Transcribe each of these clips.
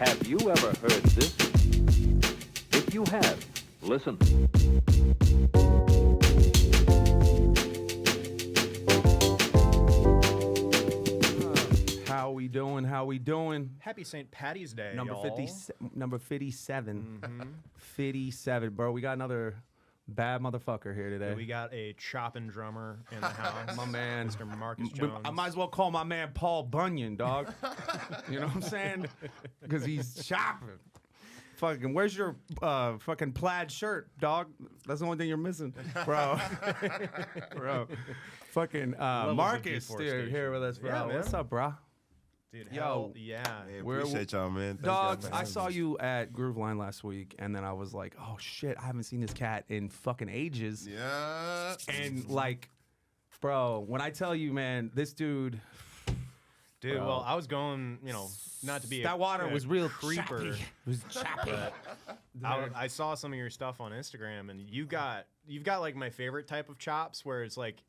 Have you ever heard this? If you have, listen. How we doing? How we doing? Happy St. Patty's Day, Number y'all. 50, number 57. 57, bro. We got another bad motherfucker here today. We got a chopping drummer in the house. My man. Mr. Marcus Jones. I might as well call my man Paul Bunyan, dog. You know what I'm saying? Because he's chopping. Fucking, where's your fucking plaid shirt, dog? That's the only thing you're missing, bro. Bro. Fucking Marcus, dude, here with us, bro. Yeah, man. What's up, bro? Dude, Yo. hell, yeah. Hey, appreciate y'all, man. Thank Dog, y'all for I having saw me. you at Groove Line last week, and then I was like, oh shit, I haven't seen this cat in fucking ages. Yeah. And like, bro, when I tell you, man, this dude, Dude, Bro. well, I was going, not to be that water was real creeper. chappy. It was chappy. I saw some of your stuff on Instagram, and you've got like my favorite type of chops, where it's like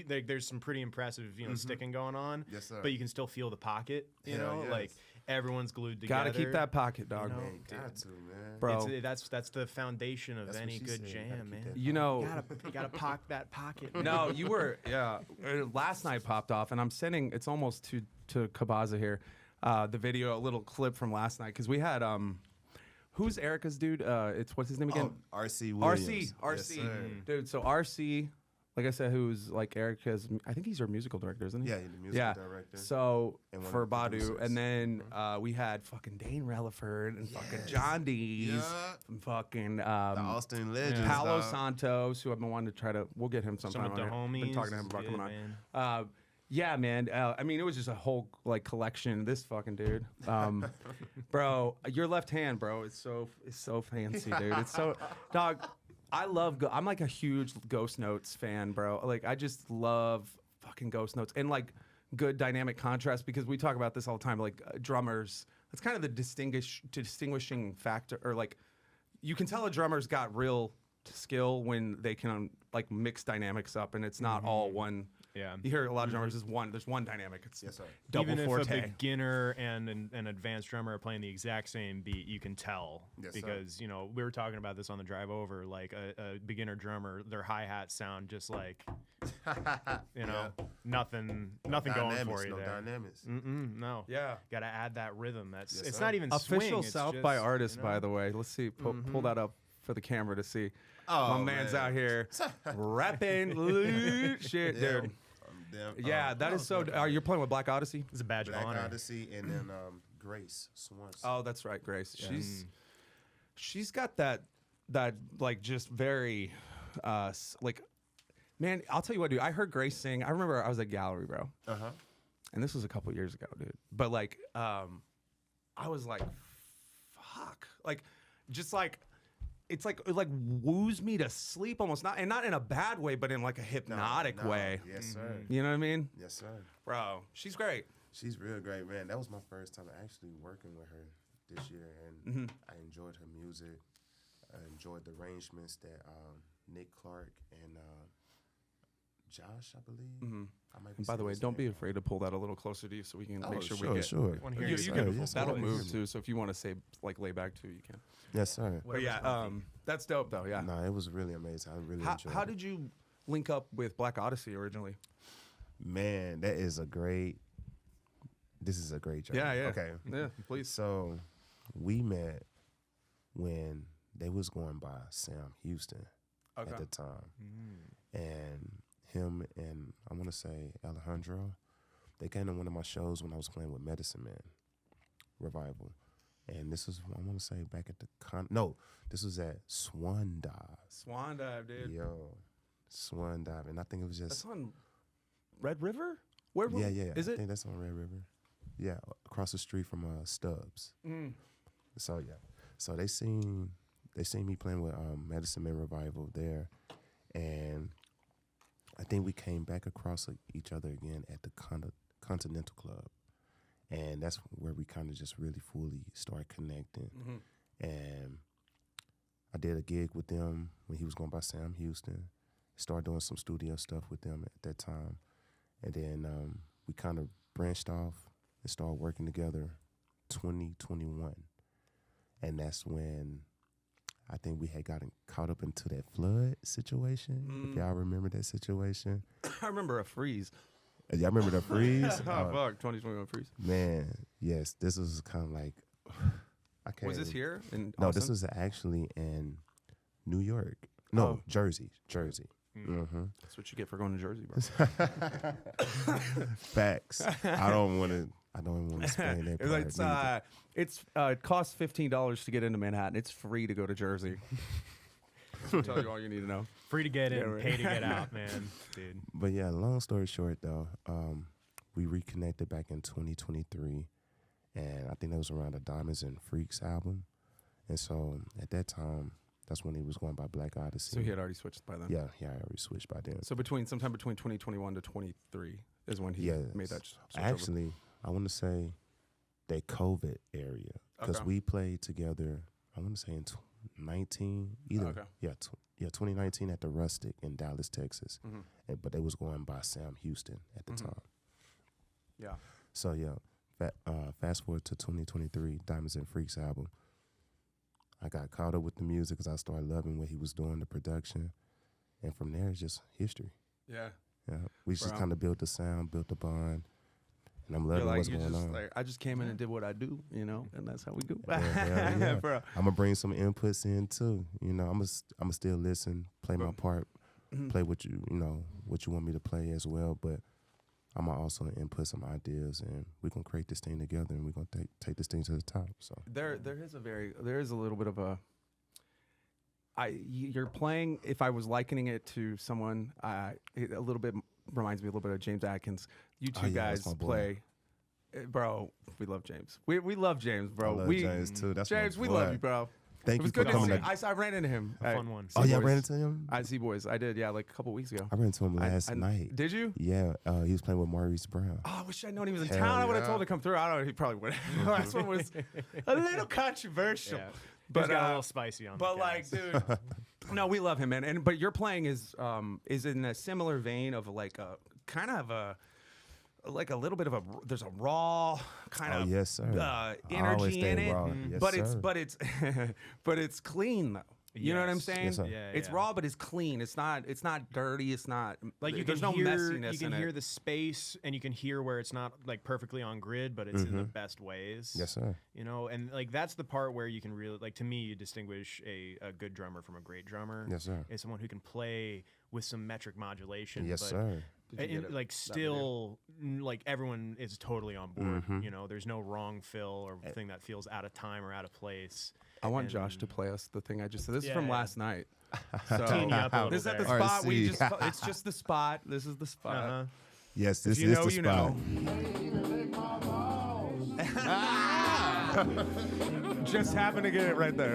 there's some pretty impressive sticking going on. Yes, sir. But you can still feel the pocket. Hell yes. Like everyone's glued together. Gotta keep that pocket, dog. know, Hey, got to, man. Bro. That's the foundation of That's what any she good said, you gotta jam, keep man. that You know, You gotta pock that pocket. no, you were, yeah. Last night popped off, and I'm sending, it's almost to Kabaza here, the video, a little clip from last night, because we had, who's Erica's dude? What's his name again? Oh, RC Williams. RC. Yes, sir. Dude, so RC, like I said, who's like Erica's, I think he's our musical director, isn't he? Yeah, he's the music director. So And one for of the Badu, producers. and then we had fucking Dane Relaford and fucking John Dees, Yeah. and fucking The Austin legends. Paolo dog. Santos, who I've been wanting to try to, we'll get him sometime. Some of the on here. Been homies. talking to him about Good, coming man. on. Yeah, man. I mean, it was just a whole like collection. This fucking dude, bro. Your left hand, bro. It's so fancy, dude. It's so, dog. I love. I'm like a huge Ghost Notes fan, bro. Like I just love fucking Ghost Notes and like good dynamic contrast, because we talk about this all the time. Like drummers, that's kind of the distinguishing factor, or like you can tell a drummer's got real skill when they can like mix dynamics up, and it's not all one. Yeah. You hear a lot of drummers. There's one dynamic. It's Yes, sir. double Even forte. if a beginner and an advanced drummer are playing the exact same beat, you can tell. Yes, sir. because we were talking about this on the drive over. Like a beginner drummer, their hi-hats sound just like Yeah. nothing going Dynamics, for you no there. dynamics. No. Yeah. Got to add that rhythm. That's Yes, it's sir. not even Official swing, South it's by just, artist, by the way. Let's see. Pull that up for the camera to see. Oh, My man's man. out here rapping shit, Yeah, dude. I'm damn- Yeah, that is so. You're playing with Black Odyssey? It's a badge Black of honor. Odyssey and then Grace Swanson. Oh, that's right, Grace. She's got that like just very like, man. I'll tell you what, dude. I heard Grace sing. I remember I was at Gallery, bro. Uh-huh. And this was a couple years ago, dude. But like, I was like, fuck, like, just like, it's like it like woos me to sleep almost, not in a bad way, but in like a hypnotic No. way. Yes, sir. You know what I mean, Yes, sir. bro? She's great. She's real great, man. That was my first time actually working with her this year, and I enjoyed her music. I enjoyed the arrangements that Nick Clark and Josh, I believe. I might be And by the saying way, his don't be name afraid to pull that a little closer to you so we can wrong. make Oh, sure sure, we get. sure. Wanna hear You, your you side. can, Yes, that'll sir. move too. So if you want to say like lay back too, you can. Yes, sir. But yeah, that's dope though. Yeah. No, it was really amazing. I really enjoyed How it. did you link up with Black Odyssey originally? Man, this is a great journey. Yeah. Okay. Yeah, please. So we met when they was going by Sam Houston Okay. at the time. And him and I want to say Alejandro, they came to one of my shows when I was playing with Medicine Man Revival. And this was, I want to say, back at the this was at Swan Dive. Swan Dive, dude. Yo, Swan Dive. And I think it was That's just, on Red River? Where? yeah. Is I it? think that's on Red River. Yeah, across the street from Stubbs. So yeah, so they seen me playing with Medicine Man Revival there, and I think we came back across each other again at the Continental Club, and that's where we kind of just really fully started connecting. And I did a gig with them when he was going by Sam Houston. Started doing some studio stuff with them at that time, and then we kind of branched off and started working together 2021. and that's when I think we had gotten caught up into that flood situation. If y'all remember that situation. I remember a freeze. Y'all remember the freeze? Oh, fuck, 2021 freeze. Man, yes, this was kind of like, I can't. Was this here in No, Austin? this was actually in New York. No, Oh. Jersey. Mm-hmm. That's what you get for going to Jersey, bro. Facts. I don't want to explain that part. It costs $15 to get into Manhattan. It's free to go to Jersey. I'll tell you all you need to know. Free to get in, right. pay to get out, man. Dude. But yeah, long story short, though, we reconnected back in 2023, and I think that was around the Diamonds and Freaks album. And so at that time, that's when he was going by Black Odyssey. So he had already switched by then. Yeah, I already switched by then. So sometime between 2021 to 23 is when he made that switch over. Actually, I want to say that COVID area, because Okay. we played together, I want to say in 2019 at the Rustic in Dallas, Texas. But they was going by Sam Houston at the time. Yeah. So yeah, fast forward to 2023, Diamonds and Freaks album. I got caught up with the music because I started loving what he was doing, the production, and from there it's just history. Yeah. Yeah, we just Bro. kind of built the sound, built the bond, and I'm You're loving like, what's you going just on. like, I just came in and did what I do, you know, and that's how we do. Yeah. Bro. I'm gonna bring some inputs in too. You know, I'm gonna still listen, play my part, play what you want me to play as well. But I'm gonna also input some ideas, and we're gonna create this thing together, and we're gonna take this thing to the top. So There is a little bit of a. You're playing. If I was likening it to someone, it a little bit reminds me a little bit of James Atkins. You two yeah, that's guys my boy. play, bro. We love James. We love James, bro. I love James too. That's James, my we boy. love you, bro. Thank It was you for good to see. coming. I ran into him. A fun one. Oh, yeah, I Boys. ran into him. I see boys. I did. Yeah, like a couple weeks ago. I ran into him last I- night. Did you? Yeah, he was playing with Maurice Brown. Oh, I wish I'd known he was in Hell town. I would have yeah. told him to come through. I don't know. He probably would. Last one was a little controversial. Yeah. But Got a little spicy on But the like, cast. dude, no, we love him, man. But your playing is in a similar vein of like a kind of a like a little bit of a there's a raw kind Oh of yes, sir. I always energy stay in it. raw. Yes, but sir. it's but it's clean though. You know what I'm Yes. saying? Yes, sir. Yeah, It's yeah. raw, but it's clean. It's not dirty. It's not Like you there's can no hear, messiness you can in hear it. the space, and you can hear where it's not like perfectly on grid, but it's in the best ways. Yes, sir. You know, and like that's the part where you can really like to me you distinguish a good drummer from a great drummer. Yes, sir. Is someone who can play with some metric modulation. Yes, but sir. Did you and, get it? like still like everyone is totally on board. Mm-hmm. You know, there's no wrong fill or thing that feels out of time or out of place. I want and- Josh to play us the thing I just said. This is Yeah, from yeah. last night. So Teeing you up a little this is at the there. spot we RC. just. It's just the spot. This is the spot. Uh-huh. Yes, this you is know, the you spot. know. Just happened to get it right there.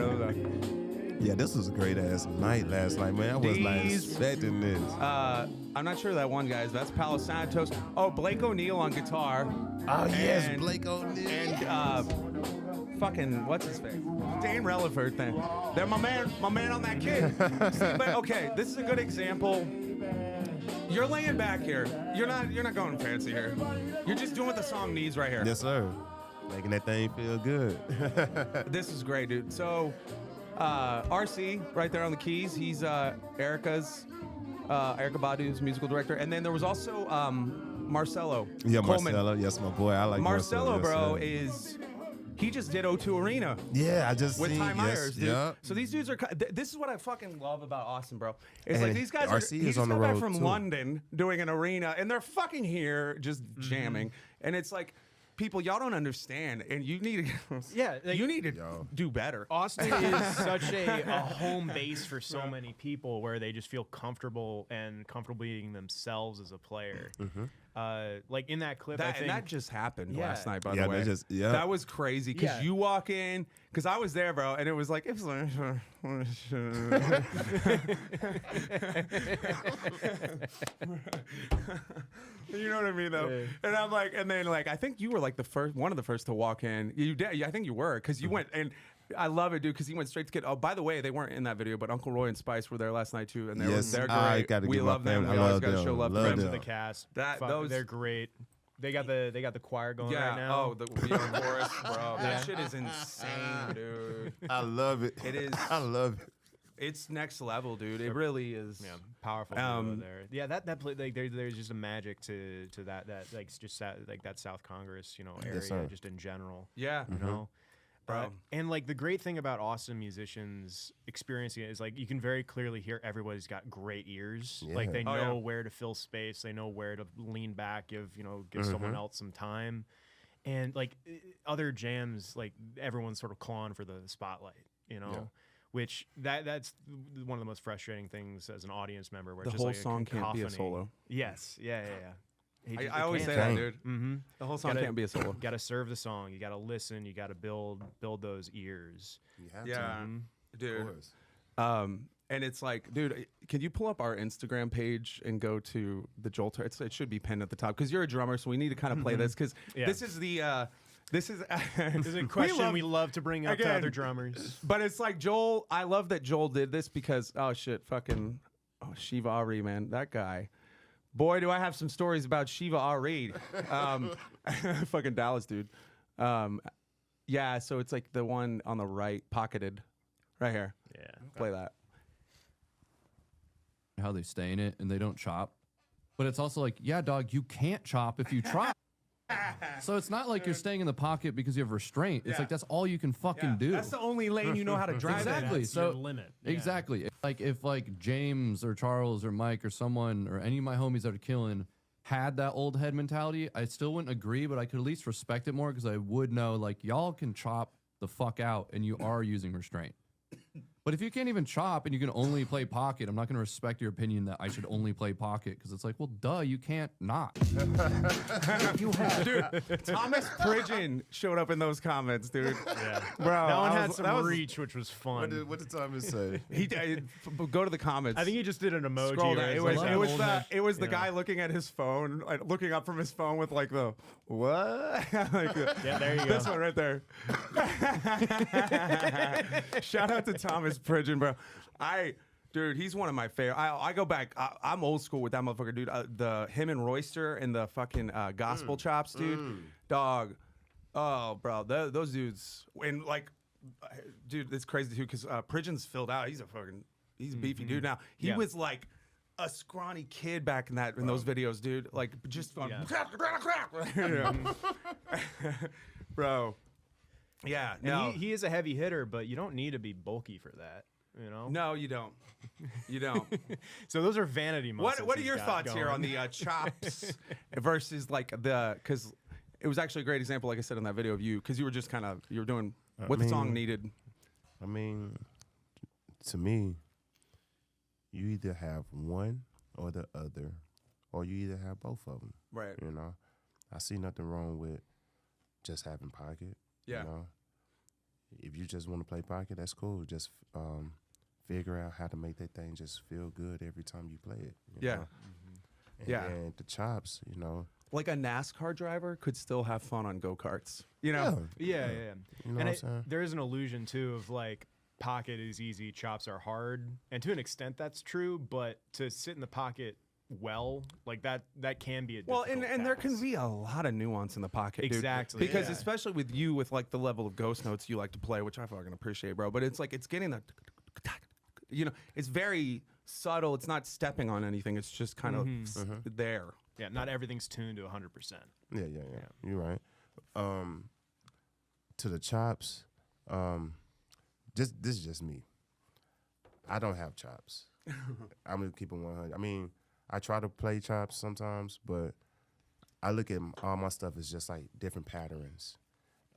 Yeah, this was a great ass night last night, man. I was not These- expecting this. I'm not sure that one, guys. That's Palo Santos. Oh, Blake O'Neill on guitar. Oh yes, and- Blake O'Neill. And fucking what's his face? Dane Relaford thing. They're my man on that kid. See, but okay, this is a good example. You're laying back here. You're not going fancy here. You're just doing what the song needs right here. Yes, sir. Making that thing feel good. This is great, dude. So, RC right there on the keys. He's Erica Badu's musical director, and then there was also Marcelo. Yeah, Coleman. Marcelo. Yes, my boy. I like Marcelo, yes, bro, sir. he just did O2 Arena Yeah, I just with seen, Ty Myers, dude. Yeah. So these dudes are. This is what I fucking love about Austin, bro. It's And like these guys RC are. He is just on the got back road, from too. London doing an arena, and they're fucking here just jamming, and it's like. People, y'all don't understand, and you need to. Yeah, like- you need to Yo. do better. Austin is such a home base for so many people where they just feel comfortable being themselves as a player. Like in that clip, I think And that just happened Yeah. last night, by Yeah, the way. that just- yeah. That was crazy because Yeah. you walk in, because I was there, bro, and it was like, you know what I mean, though. And I'm like, and then like, I think you were like one of the first to walk in. You did, yeah, I think you were, because you went and. I love it, dude, because he went straight to kid. Oh, by the way, they weren't in that video, but Uncle Roy and Spice were there last night too, and Yes, they're I great. gotta We give my love them. family- We I always love gotta them. show love to Love them. friends them. of the cast. Those- They're great. They got the choir going Yeah. right now. Oh, the chorus, bro. That shit is insane, dude. I love it. It is. I love it. It's next level, dude. It really is. Yeah, powerful there. Yeah, that play, like there's just a magic to that like just like that South Congress, area Yes, sir. just in general. Yeah. You know. Bro. And like the great thing about Austin musicians experiencing it is like you can very clearly hear everybody's got great ears. Yeah. Like they Oh, know yeah. where to fill space. They know where to lean back, give someone else some time. And like other jams, like everyone's sort of clawing for the spotlight, Yeah. which that's one of the most frustrating things as an audience member. Where The it's just whole like song can't be a cacophony. solo. Yes, yeah. I always say that, dude. Mm-hmm. The whole song Gotta- can't be a solo. Got to serve the song. You got to listen. You got to build those ears. You have Yeah, to. Mhm. Of dude. course. And it's like, dude, can you pull up our Instagram page and go to the Jolter? It should be pinned at the top because you're a drummer, so we need to kind of play this because Yeah. this is the this is This is a question we love to bring up to again, other drummers. But it's like Joel. I love that Joel did this because Shiva Ari, man, that guy. Boy, do I have some stories about Shiva Ari. Fucking Dallas, dude. Yeah, so it's like the one on the right, pocketed, right here. Yeah. Play that. how they stay in it and they don't chop. But it's also like, yeah, dog, you can't chop if you try. So it's not like you're staying in the pocket because you have restraint. It's Yeah. like that's all you can fucking do. That's the only lane you know how to drive. Exactly. That's So your limit. Yeah. exactly. If like James or Charles or Mike or someone or any of my homies that are killing had that old head mentality, I still wouldn't agree, but I could at least respect it more because I would know like y'all can chop the fuck out and you are using restraint. But if you can't even chop and you can only play pocket, I'm not going to respect your opinion that I should only play pocket because it's like, well, duh, you can't not. You have, dude. Thomas Pridgeon showed up in those comments, dude. Yeah. Bro, That one I had was- some that was- reach, which was fun. What did Thomas say? He go to the comments. I think he just did an emoji. Scroll where down. it's It was like it an was old the man- it was the yeah. guy looking at his phone, like looking up from his phone with like the what? Like, Yeah, there you go. this one right there. Shout out to Thomas Pridgeon, bro. Dude, he's one of my favorite. I go back. I'm old school with that motherfucker, dude. Him and Royster and the fucking gospel chops, dude. Dog. Oh, bro, those dudes. And like, dude, it's crazy too because Pridgeon's filled out. He's a beefy dude now. He Yeah. was like a scrawny kid back in those videos, dude. Like just going, you know? Bro. Yeah, And no, he is a heavy hitter, but you don't need to be bulky for that. You know. no, you don't. You don't. So those are vanity muscles. What are he's your got thoughts here going. on the chops versus like because it was actually a great example, like I said in that video of you, because you were just kind of you were doing what the song mean- needed. I mean, to me, you either have one or the other, or you either have both of them. Right. You know, I see nothing wrong with just having pocket. Yeah. You know, if you just want to play pocket, that's cool. Just figure out how to make that thing just feel good every time you play it. You Yeah. know? And Yeah. then the chops, you know. Like a NASCAR driver could still have fun on go-karts. You know? Yeah. You know And what I'm saying? there is an illusion too of like pocket is easy, chops are hard, and to an extent that's true. But to sit in the pocket well, like that can be a Well, difficult and there can task. be a lot of nuance in the pocket, dude. Exactly, Because yeah. especially with you, with like the level of ghost notes you like to play, which I fucking appreciate, bro. But it's like it's getting the, you know, it's very subtle. It's not stepping on anything. It's just kind of there. Yeah, not everything's tuned to 100%. Yeah. You're right. To the chops, this is just me. I don't have chops. I'm gonna keep it 100. I mean, I try to play chops sometimes, but I look at all my stuff as just like different patterns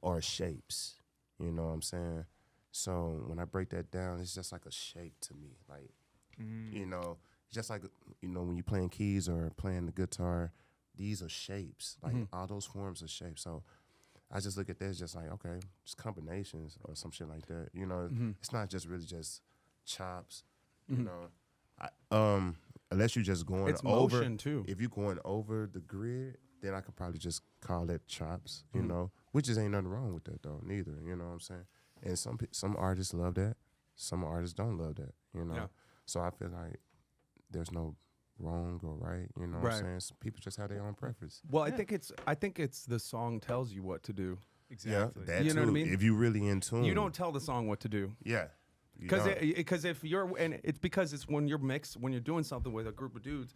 or shapes. You know what I'm saying? So when I break that down, it's just like a shape to me. Like, you know, just like, you know, when you're playing keys or playing the guitar, these are shapes. Like all those forms are shapes. So I just look at this just like, okay, just combinations or some shit like that. You know, it's not just really just chops. You know, unless you're just going It's over. motion, too. If you're going over the grid, then I could probably just call that chops. You know, which is ain't nothing wrong with that though, neither. You know what I'm saying? And some artists love that. Some artists don't love that. You know, Yeah. so I feel like there's no wrong or right. You know what Right. I'm saying? Some people just have their own preference. Well, I think it's the song tells you what to do. Exactly. Yeah, that You know too. what I mean? If you really in tune, You don't tell the song what to do. Yeah, you Because don't. if you're and it's because it's when you're mixed, when you're doing something with a group of dudes,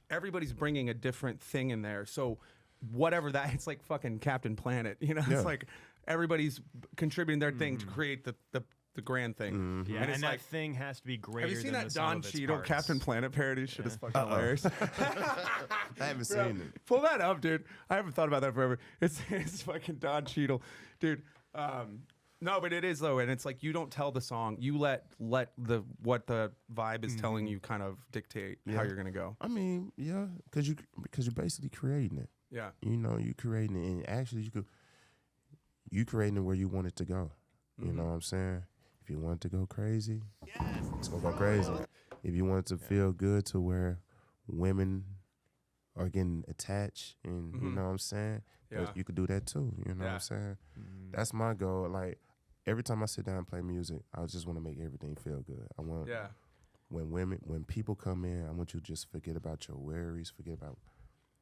everybody's bringing a different thing in there. So whatever that, it's like fucking Captain Planet. You know, Yeah. it's like everybody's contributing their thing to create the grand thing. Yeah, And and, it's that like, thing has to be greater have you seen than that the sum Don of its Cheadle parts. Captain Planet parody? Shit is fucking hilarious. I haven't seen it. Pull that up, dude. I haven't thought about that forever. It's fucking Don Cheadle, dude. No, but it is though, and it's like you don't tell the song. You let the what the vibe is telling you kind of dictate how you're gonna go. I mean, yeah, because you're basically creating it. Yeah. You know, you creating it, and actually you creating it where you want it to go. You know what I'm saying? If you want it to go crazy, it's gonna go crazy. If you want it to feel good to where women are getting attached, and you know what I'm saying, Yeah. you could do that too. You know what I'm saying? That's my goal. Like every time I sit down and play music, I just want to make everything feel good. I want Yeah. when people come in, I want you to just forget about your worries, forget about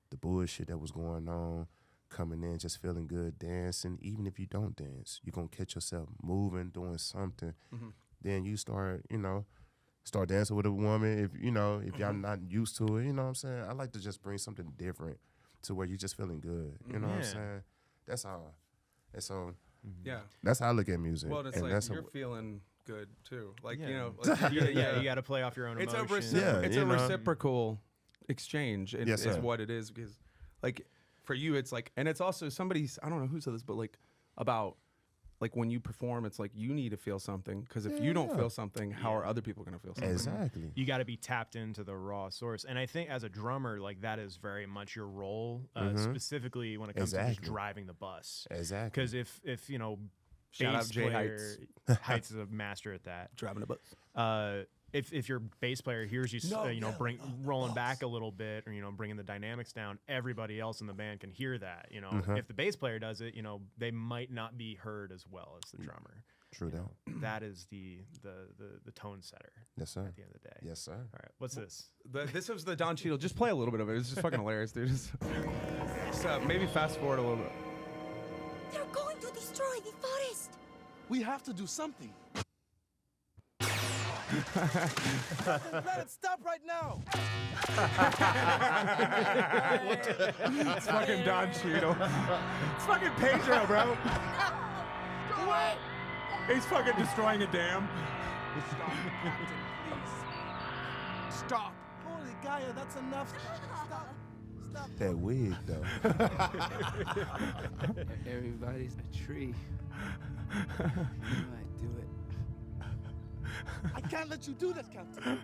the bullshit that was going on, coming in, just feeling good, dancing. Even if you don't dance, you're going to catch yourself moving, doing something. Then you start dancing with a woman if y'all not used to it. You know what I'm saying? I like to just bring something different to where you're just feeling good. You know what I'm Yeah. saying? That's all. And so Yeah. that's how I look at music. Well, it's and like that's you're feeling good too. Like Yeah. you know, like, You got to play off your own it's emotions. it's you a know. reciprocal exchange. Yes, is sir. what it is because, like, for you, it's like, and it's also somebody's. I don't know who said this, but like about. Like when you perform, it's like you need to feel something because if you don't Yeah. feel something, how are other people going to feel something? exactly. You got to be tapped into the raw source, and I think as a drummer, like that is very much your role, specifically when it comes to just Exactly. driving the bus. Exactly. Because if you know, Shout out bass Jay player, Heights is a master at that. Driving a bus. If your bass player hears you, No, bring rolling back a little bit, or bringing the dynamics down, everybody else in the band can hear that. If the bass player does it, they might not be heard as well as the drummer. True that. That is the tone setter Yes, sir. at the end of the day. Yes, sir. All right, what's this? This was the Don Cheadle. Just play a little bit of it. It's just fucking hilarious, dude. Just maybe fast forward a little bit. They're going to destroy the forest. We have to do something. Let it stop right now. It's fucking Don Cheadle. It's fucking Pedro, bro. He's fucking destroying a dam. Stop, Captain, please. Stop. Holy Gaia, that's enough. Stop. Stop. That wig though. Everybody's a tree. You might do it. I can't let you do that, Captain.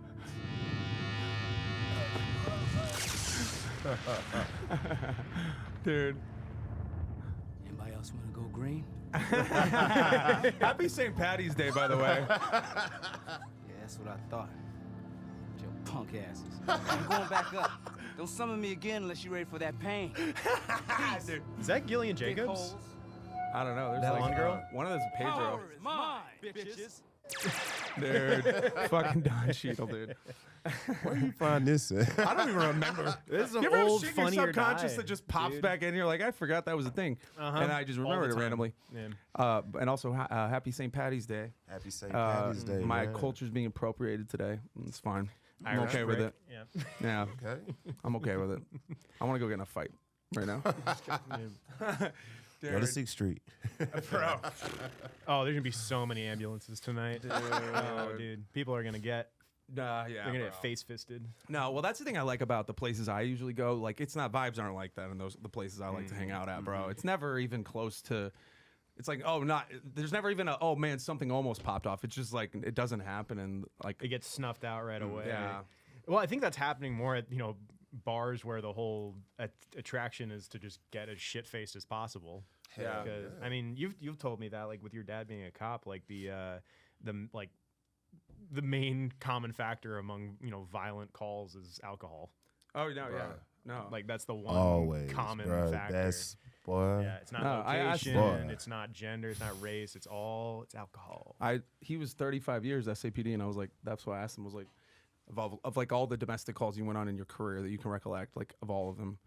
Dude. Anybody else want to go green? Happy St. Patty's Day, by the way. Yeah, that's what I thought. With your punk asses. I'm going back up. Don't summon me again unless you're ready for that pain. Dude. Is that Gillian Big Jacobs? holes. I don't know. There's That like blonde girl? one of those is Pedro. Power is mine, bitches. Dude. Fucking Don Cheadle, dude. Where you find this at? I don't even remember. This is You an ever have old shit in your Funny or subconscious Die, that just pops dude. back in? You're like, I forgot that was a thing, and I just All remembered the it time. randomly. Yeah. And also, Happy St. Patty's Day. Happy St. Patty's Day. My man. culture's being appropriated today. It's fine. I'm Irish okay with brick. it. Yeah. Yeah, Okay. I'm okay with it. I want to go get in a fight right now. Go to 6th Street. Bro. Oh, there's gonna be so many ambulances tonight. Oh, dude, people are gonna get. Yeah, They're gonna get face fisted. No, well, that's the thing I like about the places I usually go. Like, it's not vibes aren't like that in the places I like to hang out at, bro. It's never even close to. It's like, there's never even a, oh man, something almost popped off. It's just like it doesn't happen, and like It gets snuffed out right away. yeah. Well, I think that's happening more at bars where the whole attraction is to just get as shit faced as possible. Yeah. Because I mean, you've told me that, like, with your dad being a cop, like the main common factor among violent calls is alcohol. Oh no, yeah, no. Like that's the one Always, common bro. factor. That's boy. Yeah, it's not No, I asked- location, Boy. it's not gender, it's not race, it's alcohol. He was 35 years SAPD, and I was like, that's why I asked him. I was like, of like all the domestic calls you went on in your career that you can recollect, like of all of them,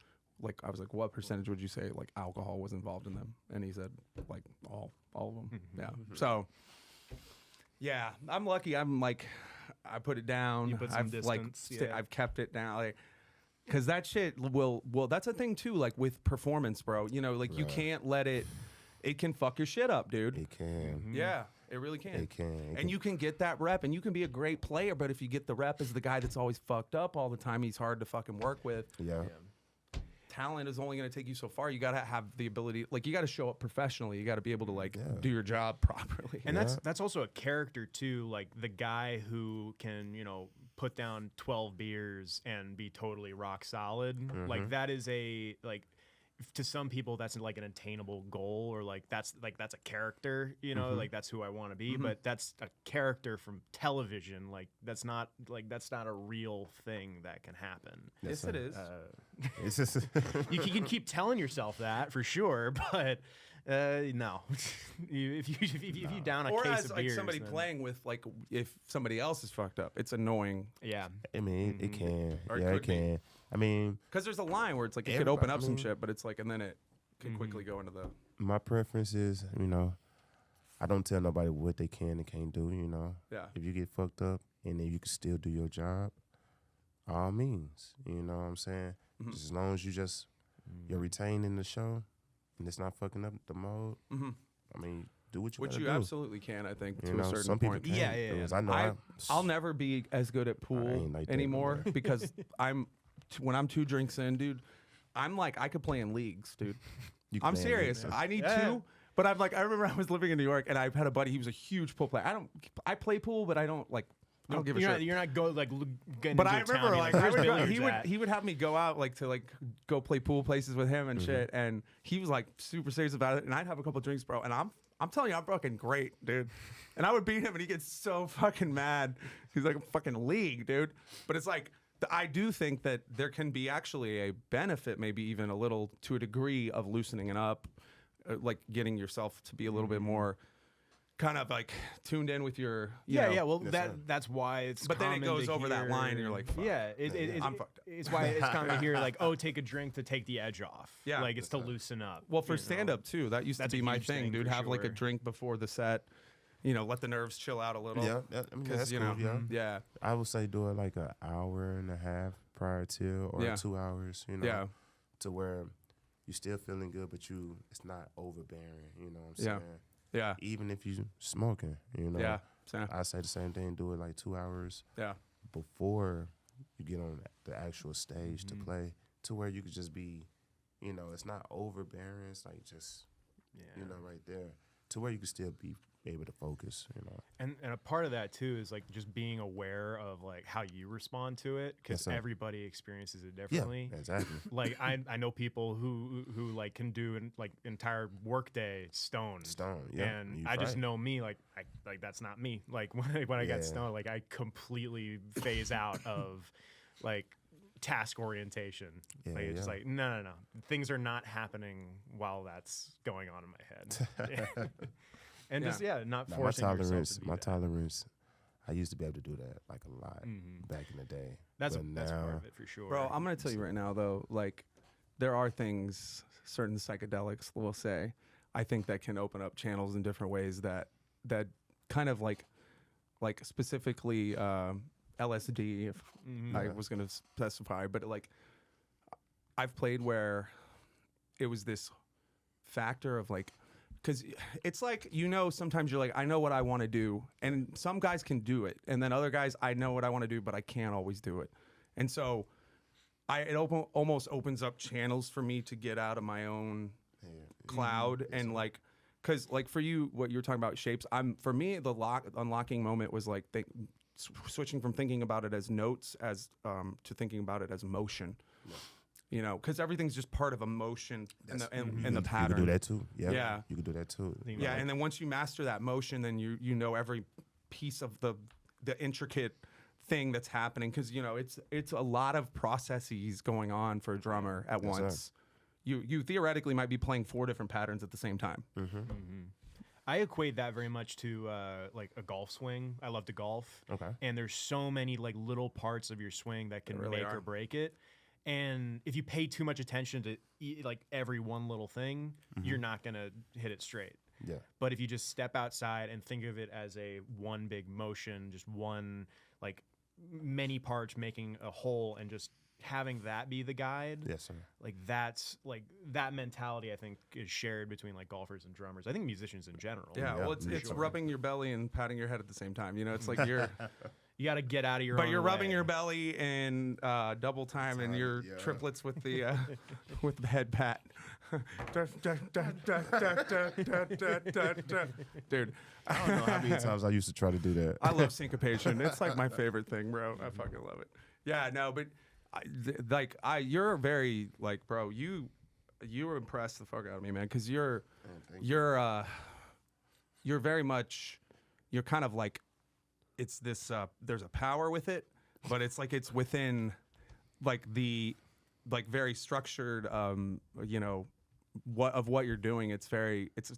like I was like, what percentage would you say like alcohol was involved in them? And he said like all of them. Yeah. So yeah, I'm lucky. I'm like, I put it down. You put some I've distance, yeah. I've kept it down. Like, cause that shit will that's a thing too. Like with performance, bro. You know, like you can't let it. It can fuck your shit up, dude. It can. Yeah, it really can. It can. And you can get that rep, and you can be a great player, but if you get the rep as the guy that's always fucked up all the time, he's hard to fucking work with. Yeah. Talent is only going to take you so far. You got to have the ability, like you got to show up professionally. You got to be able to like do your job properly. And that's also a character too, like the guy who can, you know, put down 12 beers and be totally rock solid. Like that is a like to some people that's like an attainable goal, or like that's a character, you know, like that's who I want to be, but that's a character from television. Like that's not a real thing that can happen. Yes, it is. It's just You can keep telling yourself that for sure, but no. if you down a or case as of like beers, somebody then- playing with like if somebody else is fucked up, it's annoying. Yeah. I mean, it can. Or it Yeah, could it can. I mean, Because there's a line where it's like it could open up some shit, but it's like, and then it can quickly go into the. my preference is, you know, I don't tell nobody what they can and can't do, you know. Yeah. If you get fucked up and then you can still do your job, all means, you know what I'm saying? Just as long as you're retaining the show and it's not fucking up the mode, I mean, do what you Which gotta you do. absolutely can, I think, You to know, a certain some people point. can't. Yeah, yeah, yeah. 'cause I know I'll never be as good at I pool ain't like that, anymore man. because when I'm 2 drinks in, dude, I'm like, I could play in leagues, dude. You can I'm play in serious. leagues. I need 2, but I'm like, I remember I was living in New York and I had a buddy, he was a huge pool player. I play pool, but I don't give a shit. You're not go like getting But into I a town, remember, you're like, "Where's billiards he at?" would have me go out, like, to like go play pool places with him and shit, and he was like super serious about it. And I'd have a couple drinks, bro, and I'm telling you, I'm fucking great, dude. And I would beat him, and he gets so fucking mad. He's like a fucking league, dude. But it's like I do think that there can be actually a benefit, maybe even a little to a degree, of loosening it up, like getting yourself to be a little bit more. Kind of like tuned in with your you know. Well, that's why it's. But then it common goes to over that hear- line and you're like, fuck. yeah, I'm fucked up. It's why it's common to hear like, oh, take a drink to take the edge off. Yeah. like it's to loosen up. Well, for you know? stand up too, that used That's to a be my huge thing, thing dude. for Have like a sure. drink before the set, you know, let the nerves chill out a little. Yeah, I mean, that's you cool, know, yeah. I would say do it like an hour and a half prior to, or Yeah. 2 hours, you know, Yeah. to where you still feeling good, but it's not overbearing, you know what I'm Yeah. saying? Yeah. Even if you smoking, you know. Yeah. So, I say the same thing, do it like 2 hours yeah. before you get on the actual stage to play, to where you could just be, you know, it's not overbearing, it's like just, you know, right there, to where you could still be able to focus, you know. And a part of that too is like just being aware of like how you respond to it, because Yes, sir. everybody experiences it differently. Yeah, exactly. Like I know people who like can do an like entire workday stoned. Yeah. And you I just right. know me, like that's not me. Like when I Yeah. got stoned, like I completely phase out of like task orientation. Yeah, like it's just yeah. like no. Things are not happening while that's going on in my head. And just not Nah, my forcing yourself tolerance, to do my that. tolerance, I used to be able to do that like a lot back in the day. That's but that's now, part of it for sure. Bro, I'm gonna tell you right now though, like there are things, certain psychedelics will say, I think that can open up channels in different ways that kind of like specifically LSD, if I was gonna specify, but like I've played where it was this factor of like, because it's like, you know, sometimes you're like, I know what I want to do, and some guys can do it, and then other guys, I know what I want to do, but I can't always do it, and so it almost opens up channels for me to get out of my own cloud and like, because like for you, what you're talking about shapes, for me the unlocking moment was like switching from thinking about it as notes as to thinking about it as motion. You know, because everything's just part of emotion and the pattern. You can do that too. Yeah. Yeah. You can do that too. Yeah, and then once you master that motion, then you know every piece of the intricate thing that's happening, because you know it's a lot of processes going on for a drummer at Yes, sir. once. You theoretically might be playing 4 different patterns at the same time. I equate that very much to like a golf swing. I love to golf. Okay. And there's so many like little parts of your swing that can There really make are. or break it. And if you pay too much attention to like every one little thing, you're not gonna hit it straight. Yeah. But if you just step outside and think of it as a one big motion, just one like many parts making a whole, and just having that be the guide, Yes, sir. like that's like that mentality I think is shared between like golfers and drummers. I think musicians in general. Yeah, well, it's sure. rubbing your belly and patting your head at the same time. You know, it's like you're, You got to get out of your. but own you're rubbing way. your belly and double time, and your yeah. triplets with the with the head pat. Dude, I don't know how many times I used to try to do that. I love syncopation. It's like my favorite thing, bro. I fucking love it. Yeah, no, but you're very like, bro. You impressed the fuck out of me, man, because you're very much, you're kind of like, it's this. There's a power with it, but it's like it's within, like the, like very structured. You know, what you're doing.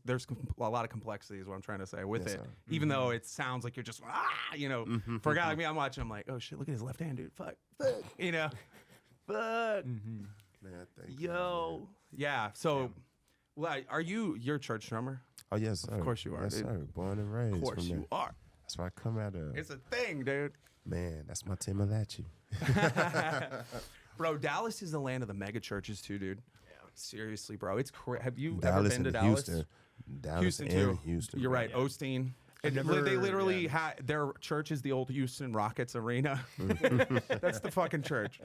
There's a lot of complexity is what I'm trying to say with Yes, it. sir. Even though it sounds like you're just you know, for a guy like me, I'm watching. I'm like, oh shit, look at his left hand, dude. Fuck, you know, fuck, Man, thank you, yo, man. yeah. So, well, you're a church drummer? Oh yes, sir. Of course you are, Yes, dude. sir. Born and raised. Of course from you there. are. That's why I come out of. It's a thing, dude. Man, that's my Timalachi. Bro, Dallas is the land of the mega churches too, dude. Seriously, bro. It's have you Dallas ever been to and Dallas? Houston. Dallas Houston and too. Houston. You're bro. right, Osteen. I've They never- literally yeah. had their church is the old Houston Rockets arena. That's the fucking church,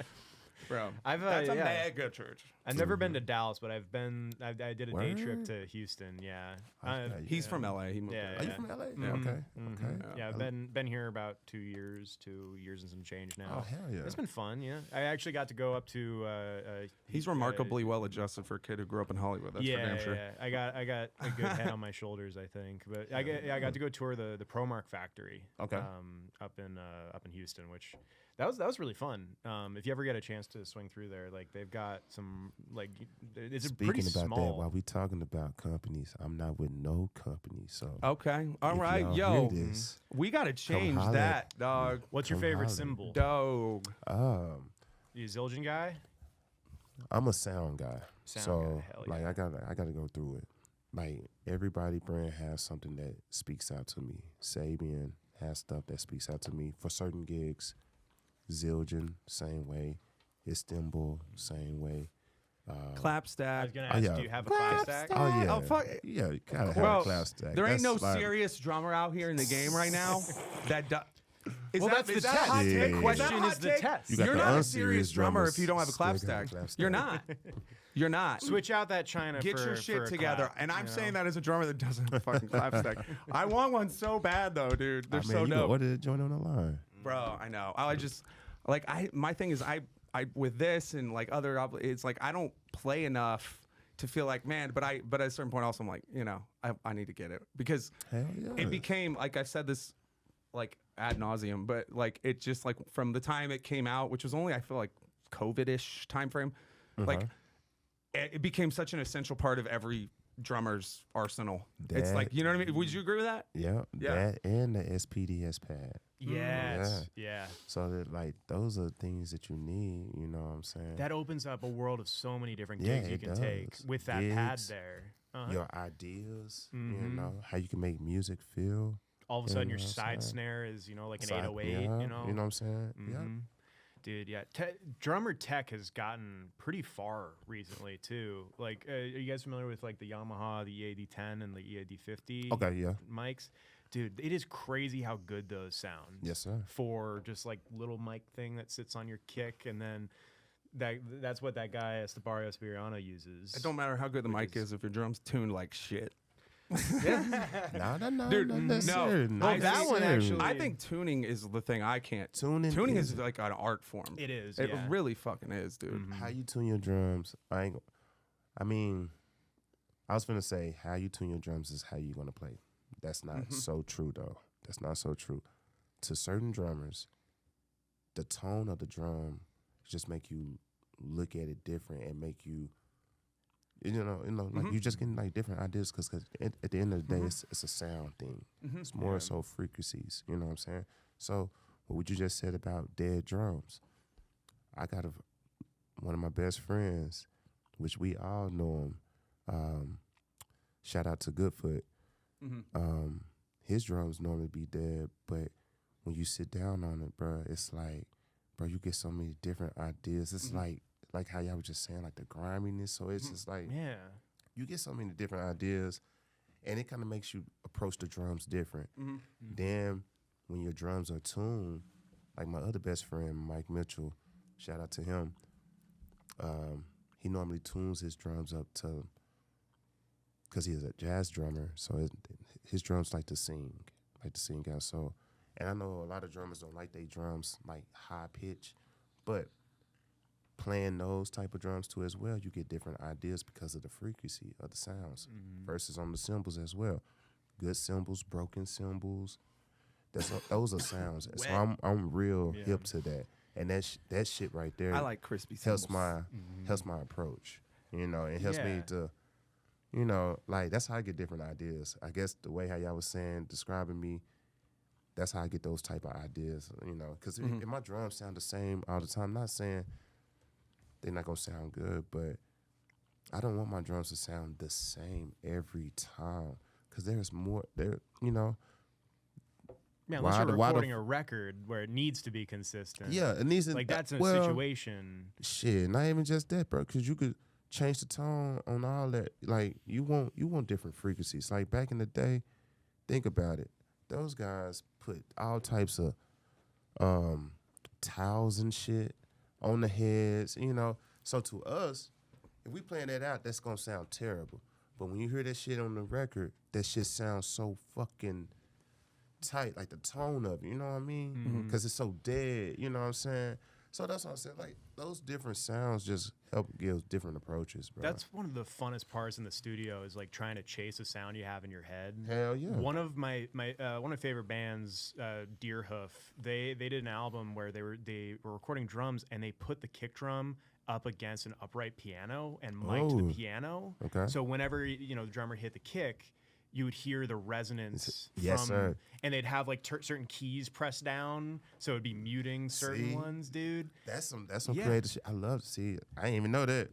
bro. That's a yeah. mega church. I've never been to Dallas, but I've been. I did a day trip Word? to Houston. Yeah. Okay. He's from LA. He moved Yeah, there. Are you from LA? Yeah. Okay. Okay. Yeah, I've been here about 2 years and some change now. Oh hell yeah. It's been fun. Yeah, I actually got to go up to. He's remarkably well adjusted for a kid who grew up in Hollywood. That's for damn sure. Yeah. I got a good head on my shoulders, I think. But I got to go tour the ProMark factory. Okay. Up in Houston, which that was really fun. If you ever get a chance to swing through there, like they've got some like it's a pretty Speaking about small. that, while we talking about companies, I'm not with no company. So Okay. All if right. y'all Yo, hear this, we got to change holler that, at dog. What's your come favorite holler. symbol? Dog. You a Zildjian guy? I'm a sound guy. Sound so guy, hell like yeah. I gotta go through it. Like everybody brand has something that speaks out to me. Sabian has stuff that speaks out to me for certain gigs. Zildjian, same way. Istanbul, same way. Clap I was stack. gonna Oh, ask, yeah. do you have a clap stack? Oh yeah. Oh, fuck. Yeah, you gotta have Bro, a class stack. there ain't That's no like- serious drummer out here in the game right now that does. Well, that's the test. hot Yeah. take? The question that a is hot the take? test. You got You're the not a unserious serious drummer drummers if you don't have a clap still got a stack. clap stack. You're not. You're not. Switch out that China. Get for, your for shit a together. clap, And I'm you saying know? that as a drummer that doesn't have a fucking clap stack. I want one so bad though, dude. They're Oh, man, so you can dope. order the joint on the line. Bro, I know. I just like my thing is I with this and like other it's like I don't play enough to feel like man, but at a certain point also I'm like, you know, I need to get it because Hell yeah. it became like I've said this like ad nauseum, but like it just like from the time it came out, which was only I feel like COVID-ish time frame, like it became such an essential part of every drummer's arsenal. It's That- like, you know what I mean? Would you agree with that? Yeah, Yeah. that and the SPDS pad. Yes. Yeah. So that like those are things that you need. You know what I'm saying? That opens up a world of so many different Yeah, gigs you it can take does. with that pad Gigs, there. Uh-huh. Your ideas. You Mhm. know how you can make music feel. All of a you sudden, know your what I'm side saying? snare is like an Side- 808. yeah, You know. You know what I'm saying? Yeah. Mhm. Dude, yeah. Drummer tech has gotten pretty far recently too. Like, are you guys familiar with like the Yamaha, the EAD10, and the EAD50 Okay. Yeah. mics? Dude, it is crazy how good those sound. Yes, sir. For just like little mic thing that sits on your kick, and then that's what that guy Estebario Spiriano uses. It don't matter how good the mic is if your drums tuned like shit. No, Dude, not no. necessarily. Well, Not that one necessarily. actually- I think tuning is the thing I can't. Tuning is is- like an art form. It is. It yeah. really fucking is, dude. Mhm. How you tune your drums? I mean, I was gonna say how you tune your drums is how you gonna play. That's not so true though. That's not so true. To certain drummers, the tone of the drum just make you look at it different and make you Like you just getting like different ideas because at the end of the day, it's a sound thing. It's more so frequencies. You know what I'm saying? So what you just said about dead drums, I got one of my best friends, which we all know him. Shout out to Goodfoot. His drums normally be dead, but when you sit down on it, bro, it's like, bro, you get so many different ideas. It's like how y'all was just saying, like the griminess. So it's just like, you get so many different ideas, and it kind of makes you approach the drums different. Then when your drums are tuned, like my other best friend, Mike Mitchell, shout out to him. He normally tunes his drums up to, because he is a jazz drummer, so his drums like to sing out. So, and I know a lot of drummers don't like their drums like high pitch, but playing those type of drums too as well, you get different ideas because of the frequency of the sounds versus on the cymbals as well. Good cymbals, broken cymbals, those are sounds. So I'm real hip to that, and that shit right there. I like crispy cymbals. Helps my approach. It helps me to. Like that's how I get different ideas. I guess the way how y'all was saying, describing me, that's how I get those type of ideas, because if my drums sound the same all the time, not saying they're not going to sound good, but I don't want my drums to sound the same every time because there's more there, Yeah, unless you're recording a record where it needs to be consistent. Yeah, it needs to. Like that's a situation. Shit, not even just that, bro, because you could change the tone on all that. Like you want different frequencies. Like back in the day, think about it. Those guys put all types of towels and shit on the heads, So to us, if we playing that out, that's gonna sound terrible. But when you hear that shit on the record, that shit sounds so fucking tight, like the tone of it, you know what I mean? Because it's so dead, you know what I'm saying? So that's what I said. Like those different sounds just help give different approaches, bro. That's one of the funnest parts in the studio is like trying to chase a sound you have in your head. Hell yeah. One of my favorite bands, Deerhoof, they did an album where they were recording drums and they put the kick drum up against an upright piano and mic'd the piano. Okay. So whenever the drummer hit the kick, you would hear the resonance sir. And they'd have like certain keys pressed down, so it'd be muting certain ones, dude. That's some creative shit. I love to see it. I didn't even know that.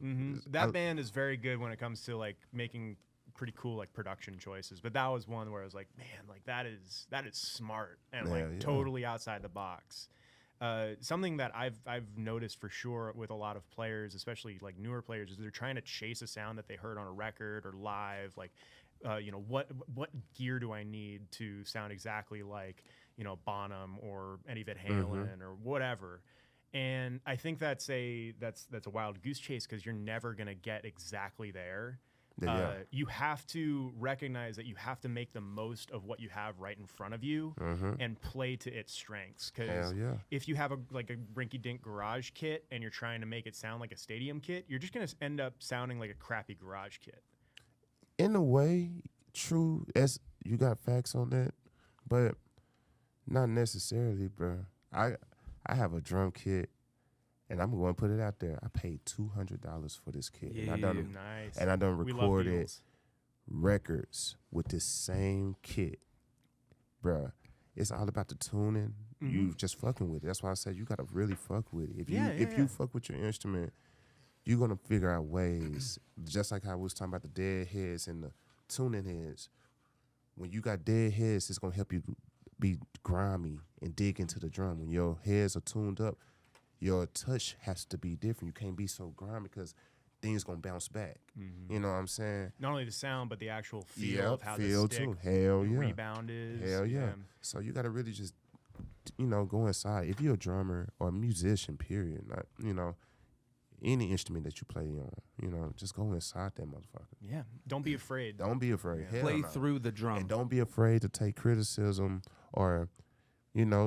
That band is very good when it comes to like making pretty cool like production choices. But that was one where I was like, man, like that is smart and totally outside the box. Something that I've noticed for sure with a lot of players, especially like newer players, is they're trying to chase a sound that they heard on a record or live, like. What gear do I need to sound exactly like, Bonham or Eddie Van Halen or whatever. And I think that's a wild goose chase because you're never going to get exactly there. You have to recognize that you have to make the most of what you have right in front of you and play to its strengths. Because if you have a rinky-dink garage kit and you're trying to make it sound like a stadium kit, you're just going to end up sounding like a crappy garage kit. In a way, true, as you got facts on that, but not necessarily, bro. I have a drum kit, and I'm going to put it out there. I paid $200 for this kit, and I done recorded records with this same kit, bro. It's all about the tuning. You just fucking with it. That's why I said you got to really fuck with it. If you fuck with your instrument, you're going to figure out ways, just like how I was talking about the dead heads and the tuning heads. When you got dead heads, it's going to help you be grimy and dig into the drum. When your heads are tuned up, your touch has to be different. You can't be so grimy because things going to bounce back. You know what I'm saying? Not only the sound, but the actual feel of how the stick too. Hell yeah. rebound is. Hell yeah. So you got to really just, go inside. If you're a drummer or a musician, period, not, any instrument that you play on, just go inside that motherfucker. Yeah, don't be afraid. Don't be afraid. Yeah. Play through the drum. And don't be afraid to take criticism or,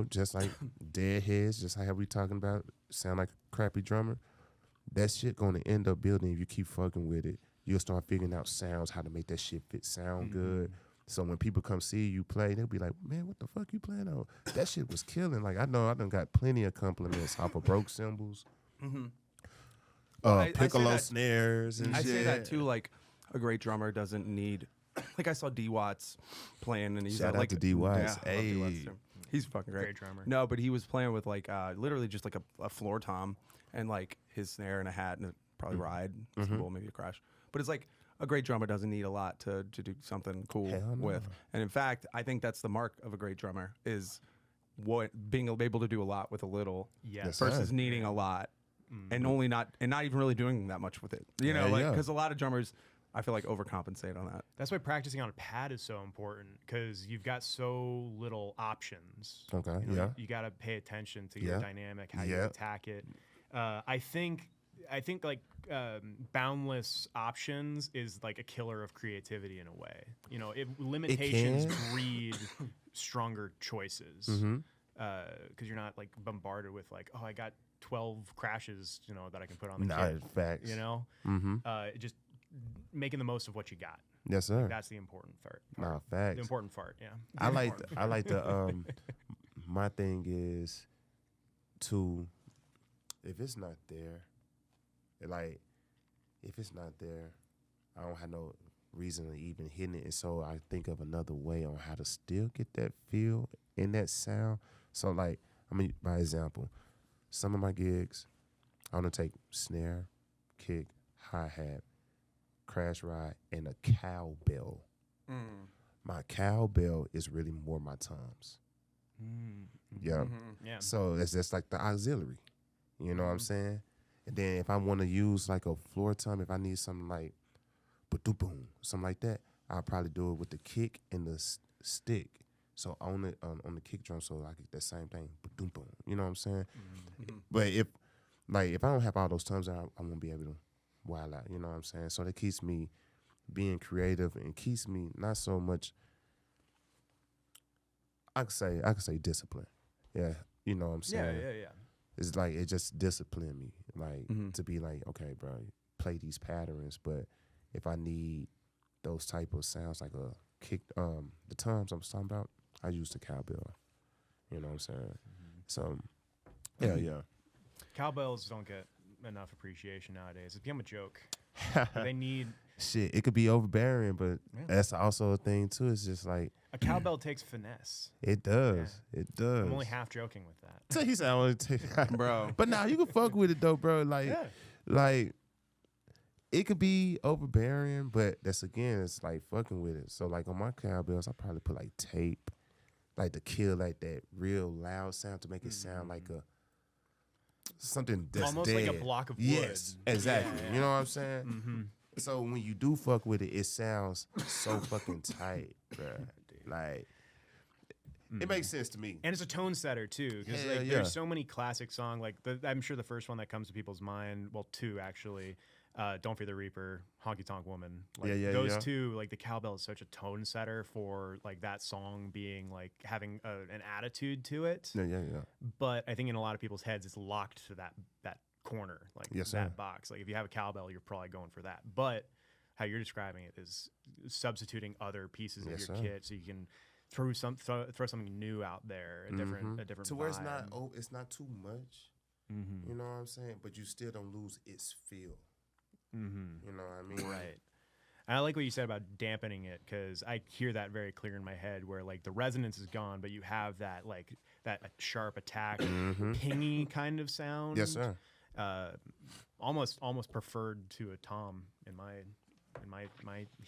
just like deadheads, just like how we talking about, sound like a crappy drummer. That shit gonna end up building if you keep fucking with it. You'll start figuring out sounds, how to make that shit sound good. So when people come see you play, they'll be like, man, what the fuck you playing on? That shit was killing. Like, I know I done got plenty of compliments off of broke cymbals. I say piccolo that- snares and I shit. say that too. Like a great drummer doesn't need. Like I saw D Watts playing, and he's Shout out like to D. Watts. Yeah, I love D. Watts Hey. too. He's fucking great. Great drummer. No, but he was playing with like literally just like a floor tom and like his snare and a hat and probably ride, cymbal, maybe a crash. But it's like a great drummer doesn't need a lot to do something cool Hell no. with. And in fact, I think that's the mark of a great drummer is what being able to do a lot with a little Yes. versus needing a lot and not even really doing that much with it. You know, Yeah, like yeah. because a lot of drummers I feel like overcompensate on that. That's why practicing on a pad is so important because you've got so little options. Okay, You know, yeah. You got to pay attention to Yeah. your dynamic, how you Yeah. attack it. I think like boundless options is like a killer of creativity in a way. You know, limitations breed stronger choices because you're not like bombarded with like, oh, I got 12 crashes, you know, that I can put on the Nah, kit. facts. You know, just making the most of what you got. Yes, sir. That's the important part. Nah, facts. The important part, yeah. I like the my thing is to if it's not there, like if it's not there, I don't have no reason to even hitting it. And so I think of another way on how to still get that feel in that sound. So like, I mean, by example, some of my gigs, I want to take snare, kick, hi-hat, crash ride, and a cowbell. My cowbell is really more my toms. Yeah. Yeah. So it's just like the auxiliary. You know what I'm saying? And then if I want to use like a floor tom, if I need something like ba-doom, something like that, I'll probably do it with the kick and the stick. So on the kick drum, so I get that same thing, ba-doom. You know what I'm saying? But if I don't have all those toms, I won't be able to wild out. You know what I'm saying? So that keeps me being creative and keeps me not so much. I could say discipline. Yeah, you know what I'm saying? Yeah. It's like it just disciplined me, like to be like, okay, bro, play these patterns. But if I need those type of sounds, like a kick, the toms I was talking about, I use the cowbell. You know what I'm saying? So, yeah. Cowbells don't get enough appreciation nowadays. It's become a joke. They need Shit, it could be overbearing, but that's also a thing too. It's just like a cowbell takes finesse. it does. It does. I'm only half joking with that. So he said, I want to take Bro. But now you can fuck with it though, bro. Like it could be overbearing, but that's again, it's like fucking with it. So like on my cowbells, I probably put like tape, like to kill like that real loud sound to make it sound like a something that's Almost dead. like a block of wood. Yes, exactly. Yeah. You know what I'm saying? So when you do fuck with it, it sounds so fucking tight, bro. Like it makes sense to me. And it's a tone setter too, because Hell yeah. there's so many classic songs. Like I'm sure the first one that comes to people's mind, well, two actually. Don't Fear the Reaper, Honky Tonk Woman. Like, those two, like the cowbell is such a tone setter for like that song being like having an attitude to it. Yeah. But I think in a lot of people's heads, it's locked to that corner, like Yes, that sir. box. Like if you have a cowbell, you're probably going for that. But how you're describing it is substituting other pieces of Yes, your sir. kit so you can throw something new out there, a different To where it's vibe. not it's not too much. You know what I'm saying? But you still don't lose its feel. You know what I mean? Right. And I like what you said about dampening it because I hear that very clear in my head where like the resonance is gone, but you have that like that sharp attack, pingy kind of sound. Yes, sir. Almost preferred to a tom in my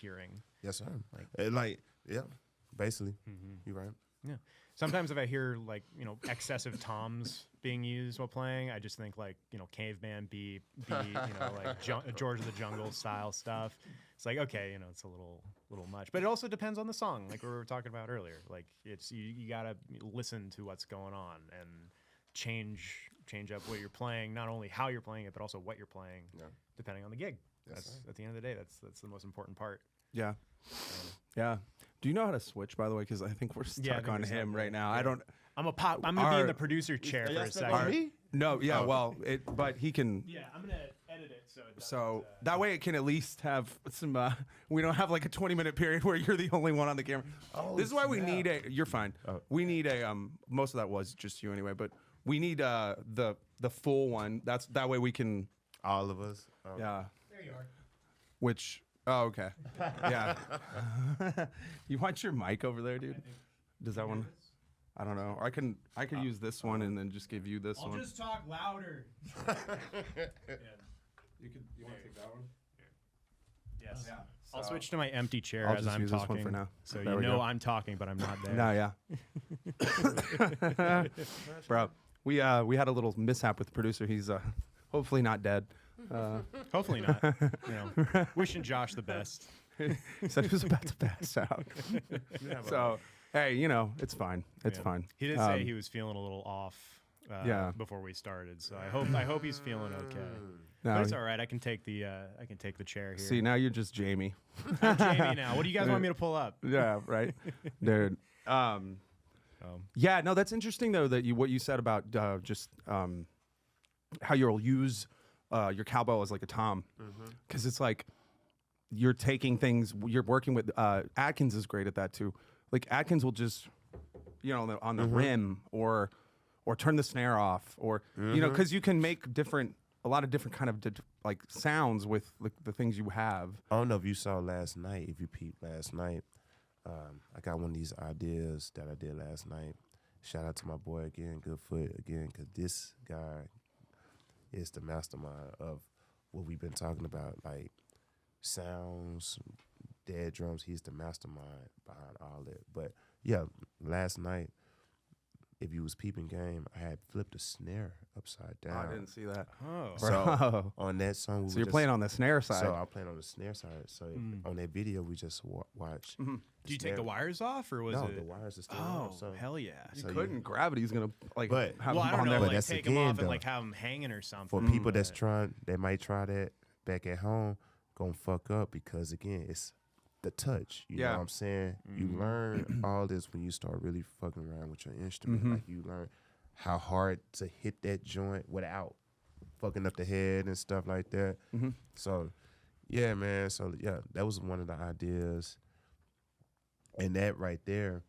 hearing. Yes, sir. Like yeah, basically. You're right. Yeah. Sometimes if I hear like, you know, excessive toms being used while playing, I just think like, you know, caveman beat, you know, like George of the Jungle style stuff. It's like, okay, you know, it's a little much. But it also depends on the song, like we were talking about earlier. Like it's you gotta listen to what's going on and change up what you're playing, not only how you're playing it, but also what you're playing, depending on the gig. That's at the end of the day, that's the most important part. Yeah. Yeah. Do you know how to switch, by the way? Because I think we're stuck think on we're him stuck right there. now. Yeah. I don't. I'm gonna be in the producer chair for a second. Me? No. Yeah. Well, but he can. Yeah, I'm gonna edit it so. So that way it can at least have some. We don't have like a 20-minute period where you're the only one on the camera. This is why we need a. You're fine. We need a. Most of that was just you anyway, but we need the full one. That way we can All of us. Yeah. There you are. Which? Oh, okay. Yeah. You want your mic over there, dude? Does that one? I don't know. Or I could use this one and then just give you this one. I'll just talk louder. You want to take that one? Yes. Yeah. I'll So- switch to my empty chair I'll as just I'm use talking. this one for now. So There you we know go. I'm talking, but I'm not there. No, yeah. Bro, we had a little mishap with the producer. He's hopefully not dead. Hopefully not. Wishing Josh the best. He said he was about to pass out. So, hey, it's fine. It's Yeah. fine. He did say he was feeling a little off. Yeah. Before we started, so I hope he's feeling okay. No, But it's all right. I can take the chair here. See, now you're just Jamie. I'm Jamie now. What do you guys want me to pull up? Yeah, right, dude. Yeah, no, that's interesting though that what you said about just how you'll use your cowbell as like a tom, because it's like you're taking things. You're working with Atkins is great at that too. Like Atkins will just on the rim or turn the snare off or because you can make a lot of different kind of like sounds with the things you have. I don't know if you saw last night. If you peeped last night, I got one of these ideas that I did last night. Shout out to my boy again, Goodfoot again, because this guy is the mastermind of what we've been talking about, like sounds, dead drums. He's the mastermind behind all that. But yeah, last night, if you was peeping game, I had flipped a snare upside down. I didn't see that. Oh, Bro. On that song, we So were you're just- playing on the snare side. So I'm playing on the snare side. So on that video, we just watched. do you take the wires off or was No, it? the wires are still Oh, on. So hell yeah! you so couldn't. Gravity's gonna like But- have Well, I them don't on know, there. But like that's take them again, off and though. like have them hanging or something. for people that's trying, they might try that back at home, gonna fuck up because again, it's the touch. You know what I'm saying? You learn all this when you start really fucking around with your instrument. Like you learn how hard to hit that joint without fucking up the head and stuff like that. So, yeah, man. So, yeah, that was one of the ideas. And that right there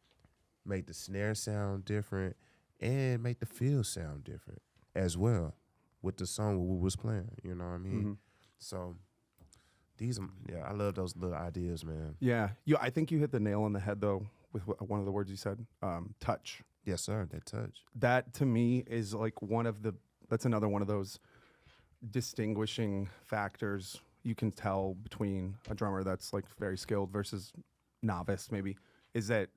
made the snare sound different and make the feel sound different as well with the song we was playing. You know what I mean? So, I love those little ideas, man. Yeah, I think you hit the nail on the head though with one of the words you said, touch. Yes, sir. That touch. That to me is like that's another one of those distinguishing factors you can tell between a drummer that's like very skilled versus novice maybe, is that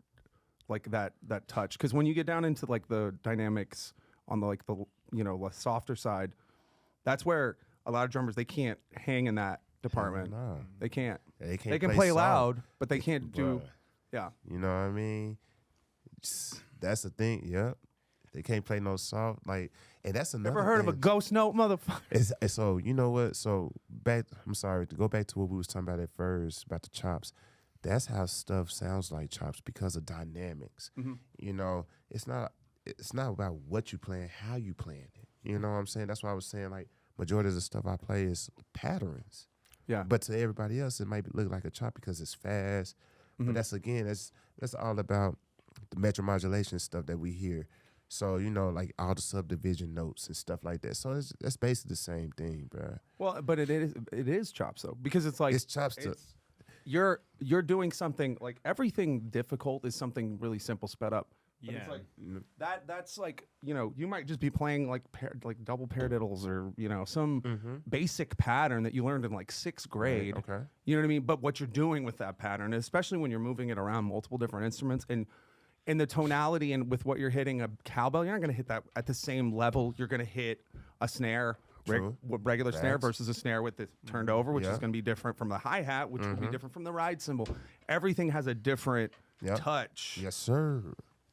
like that touch. Because when you get down into like the dynamics on the like the the softer side, that's where a lot of drummers, they can't hang in that department. No. They can't. They can't They can play play soft. loud, but they can't do. Bruh. Yeah. You know what I mean? That's the thing. Yep. They can't play no soft. Like, and that's another Ever heard of a thing. ghost note, motherfucker? It's so you know what? So I'm sorry to go back to what we was talking about at first about the chops. That's how stuff sounds like chops because of dynamics. You know, it's not about what you playing, how you playing it. You know what I'm saying? That's why I was saying like majority of the stuff I play is patterns. Yeah. But to everybody else, it might look like a chop because it's fast. But that's all about the metromodulation stuff that we hear. So, like all the subdivision notes and stuff like that. So that's basically the same thing, bro. Well, but it is chops though, because it's like It's chops to you're doing something like everything difficult is something really simple sped up. But it's Yeah. like that's like you might just be playing like double paradiddles or some basic pattern that you learned in like 6th grade. Okay. You know what I mean? But what you're doing with that pattern, especially when you're moving it around multiple different instruments and in the tonality and with what you're hitting a cowbell, you're not going to hit that at the same level you're going to hit a snare, True. regular snare Facts. versus a snare with it turned over, which Yeah. is going to be different from the hi-hat, which will be different from the ride cymbal. Everything has a different Yep. touch. Yes, sir.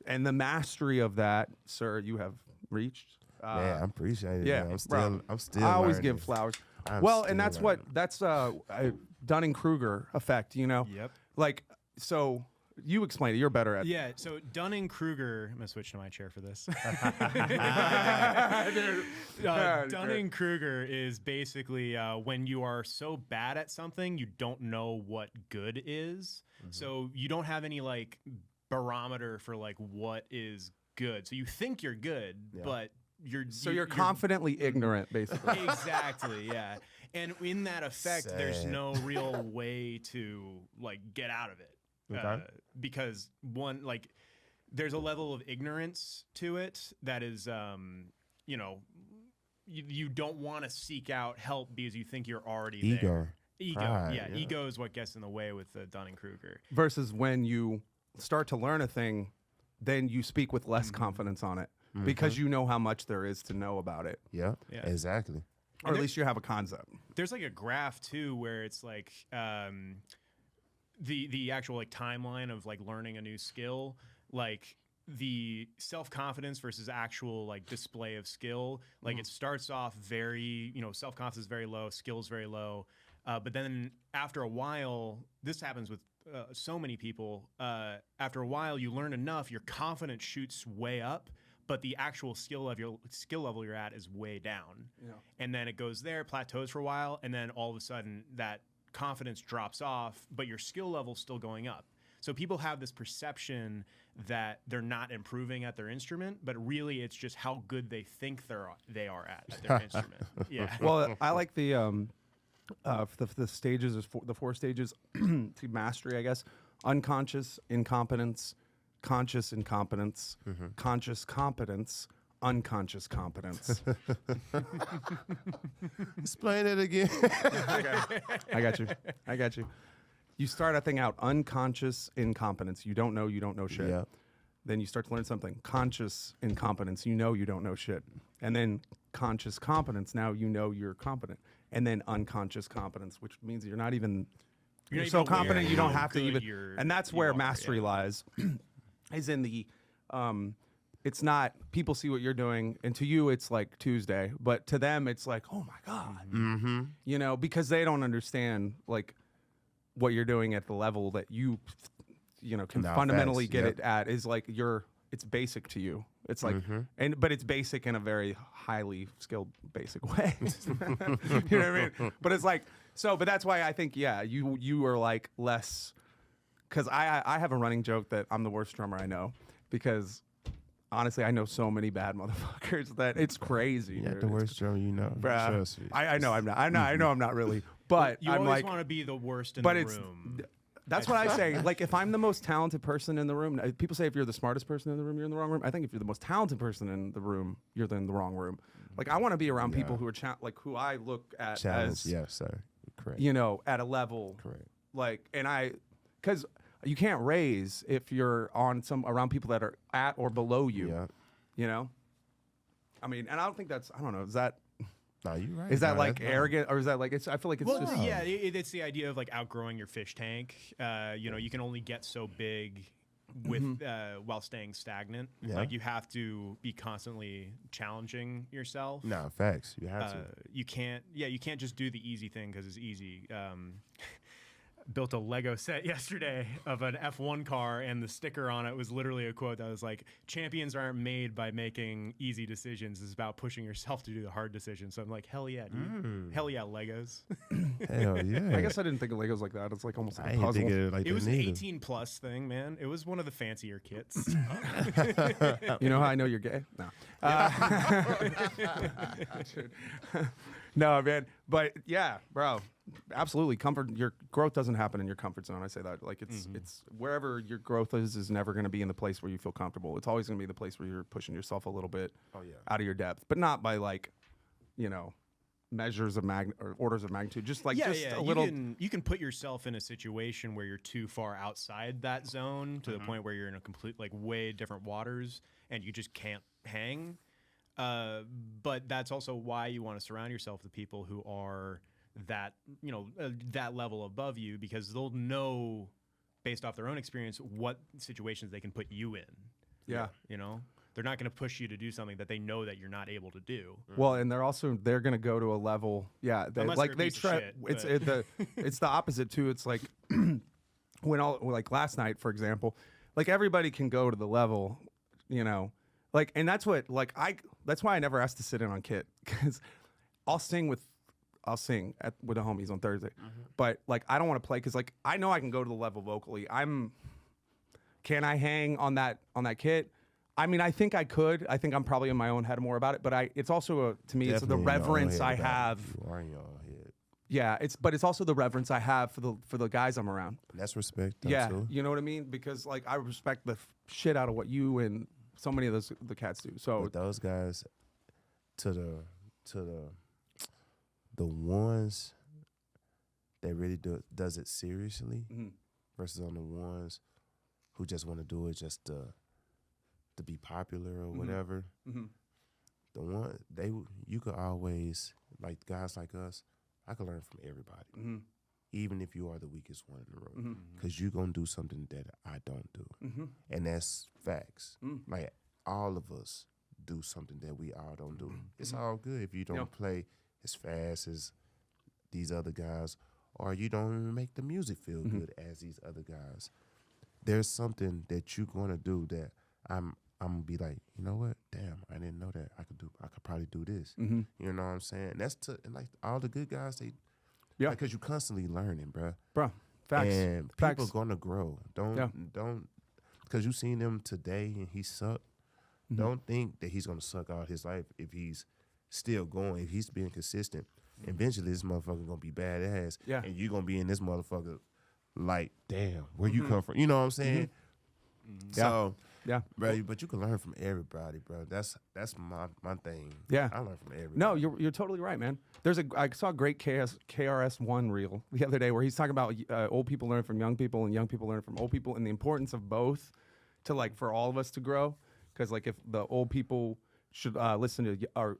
And the mastery of that, sir, you have reached. Man, I appreciate it. Yeah, man. bro. I'm still I always learning. give flowers. I'm Well, still and that's learning. that's Dunning-Kruger effect, Yep. Like, so you explain it. You're better at Yeah, so Dunning-Kruger, I'm going to switch to my chair for this. Dunning-Kruger is basically when you are so bad at something, you don't know what good is. So you don't have any like barometer for like what is good. So you think you're good, but you're confidently ignorant, basically. Exactly, yeah. And in that effect, there's Sad. no real way to like get out of it. Okay. Because one, like, there's a level of ignorance to it that is, you know, you don't want to seek out help because you think you're already there. Ego, Pride, yeah. Ego is what gets in the way with the Dunning-Kruger. Versus when you start to learn a thing, then you speak with less confidence on it because you know how much there is to know about it. Yeah, Yeah. exactly. Or at least you have a concept. There's like a graph too where it's like the actual like timeline of like learning a new skill, like the self-confidence versus actual like display of skill. Like it starts off very, you know, self-confidence is very low, skills very low. But then after a while, this happens with so many people. After a while, you learn enough, your confidence shoots way up, but the actual skill level you're at is way down. Yeah. And then it goes there, plateaus for a while, and then all of a sudden that confidence drops off, but your skill level's still going up. So people have this perception that they're not improving at their instrument, but really it's just how good they think they are at their instrument. Yeah. Well, I like the stages, the 4 stages to mastery, I guess. Unconscious incompetence, conscious incompetence, conscious competence, unconscious competence. Explain it again. I got you. You start a thing out unconscious incompetence. You don't know shit. Yeah. Then you start to learn something. Conscious incompetence. You don't know shit. And then conscious competence. Now you know you're competent. And then unconscious competence, which means you're not even. You're so competent you don't have to even. And that's where mastery lies. Is in the. It's not people see what you're doing, and to you it's like Tuesday, but to them it's like, oh my god, you know, because they don't understand like what you're doing at the level that you know can fundamentally get it at is like it's basic to you. It's like but it's basic in a very highly skilled basic way. You know what I mean? But it's like but that's why I think you are like less, because I have a running joke that I'm the worst drummer I know, because honestly, I know so many bad motherfuckers that it's crazy. Yeah, the worst drummer you know. Bruh, I know I'm not. I know I'm not really. But you I'm always like, want to be the worst in but the it's room. that's what I say. Like, if I'm the most talented person in the room, people say if you're the smartest person in the room, you're in the wrong room. I think if you're the most talented person in the room, you're in the wrong room. Like, I want to be around people who are who I look at Challenge, as yes, sir. Correct. You know, at a level. Correct. Like, because you can't raise if you're around people that are at or below you. Yeah. You know, I mean, and I don't think that's. I don't know. Is that? No, you're right. Is that like arrogant, or is that like? I feel like it's just. Yeah, it's the idea of like outgrowing your fish tank. You know, you can only get so big with while staying stagnant. Yeah. Like you have to be constantly challenging yourself. No, facts. You have to. You can't. Yeah, you can't just do the easy thing because it's easy. Built a Lego set yesterday of an F1 car, and the sticker on it was literally a quote that was like, champions aren't made by making easy decisions. It's about pushing yourself to do the hard decisions. So I'm like, hell yeah, dude. Hell yeah, Legos. Hell yeah. I guess I didn't think of Legos like that. It's like almost like I a didn't puzzle. think of it like It that was an neither. 18 plus thing, man. It was one of the fancier kits. You know how I know you're gay? No. No, man. But yeah, bro. Absolutely. Your growth doesn't happen in your comfort zone. I say that. Like it's wherever your growth is never going to be in the place where you feel comfortable. It's always going to be the place where you're pushing yourself a little bit out of your depth, but not by like, you know, measures of or orders of magnitude. Just like a little. You can put yourself in a situation where you're too far outside that zone to the point where you're in a complete like way different waters and you just can't hang. But that's also why you want to surround yourself with people who are that, you know, that level above you, because they'll know based off their own experience what situations they can put you in. Yeah. You know, they're not going to push you to do something that they know that you're not able to do. Well, and they're going to go to a level. Yeah. Unless like they're a they piece of try. shit, It's the opposite too. It's like like last night, for example, like everybody can go to the level, you know, like, and that's what, like, that's why I never asked to sit in on Kit, because I'll sing with the homies on Thursday, but like, I don't want to play. Cause like, I know I can go to the level vocally. Can I hang on that Kit? I mean, I think I could. I think I'm probably in my own head more about it, but it's also to me, it's the Definitely in your own reverence head I about it. have. You are in your own head. Yeah, but it's also the reverence I have for the guys I'm around. That's respect. Yeah, Too. you know what I mean? Because like I respect the shit out of what you and so many of the cats do. So But those guys, to the ones that really does it seriously, versus on the ones who just want to do it just to be popular or whatever. The one you could always, like guys like us, I could learn from everybody, even if you are the weakest one in the room, because you're gonna do something that I don't do, and that's facts. Like all of us do something that we all don't do. It's all good if you don't play as fast as these other guys, or you don't even make the music feel good as these other guys. There's something that you're gonna do that I'm gonna be like, you know what? Damn, I didn't know that I could probably do this. You know what I'm saying? That's and like all the good guys, because you're constantly learning, bro, facts. And Facts. people gonna grow. Don't because you seen him today and he sucked. Don't think that he's gonna suck all his life if he's still going. If he's being consistent, eventually this motherfucker gonna be badass. Yeah. And you're gonna be in this motherfucker like, damn, where you come from? You know what I'm saying? So, yeah, bro, but you can learn from everybody, bro. That's my thing. Yeah. I learn from everybody. No, you're totally right, man. I saw a great KRS-One reel the other day where he's talking about old people learn from young people and young people learn from old people and the importance of both to like for all of us to grow. Because like if the old people should listen to, or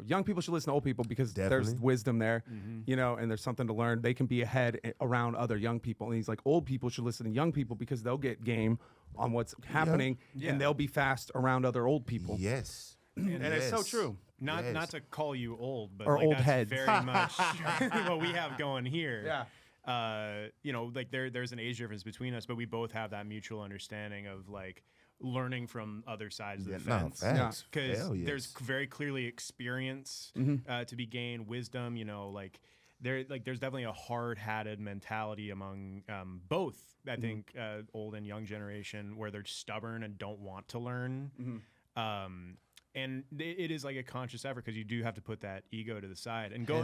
young people should listen to old people because there's wisdom there, you know, and there's something to learn. They can be ahead around other young people. And he's like, old people should listen to young people because they'll get game on what's happening and they'll be fast around other old people. Yes. And it's so true. Not to call you old, but or like old that's heads. very much what we have going here. Yeah. You know, like there's an age difference between us, but we both have that mutual understanding of like learning from other sides of the fence. Because there's very clearly experience to be gained, wisdom. You know, there's definitely a hard-hatted mentality among both. I think old and young generation where they're stubborn and don't want to learn. And it is like a conscious effort because you do have to put that ego to the side and go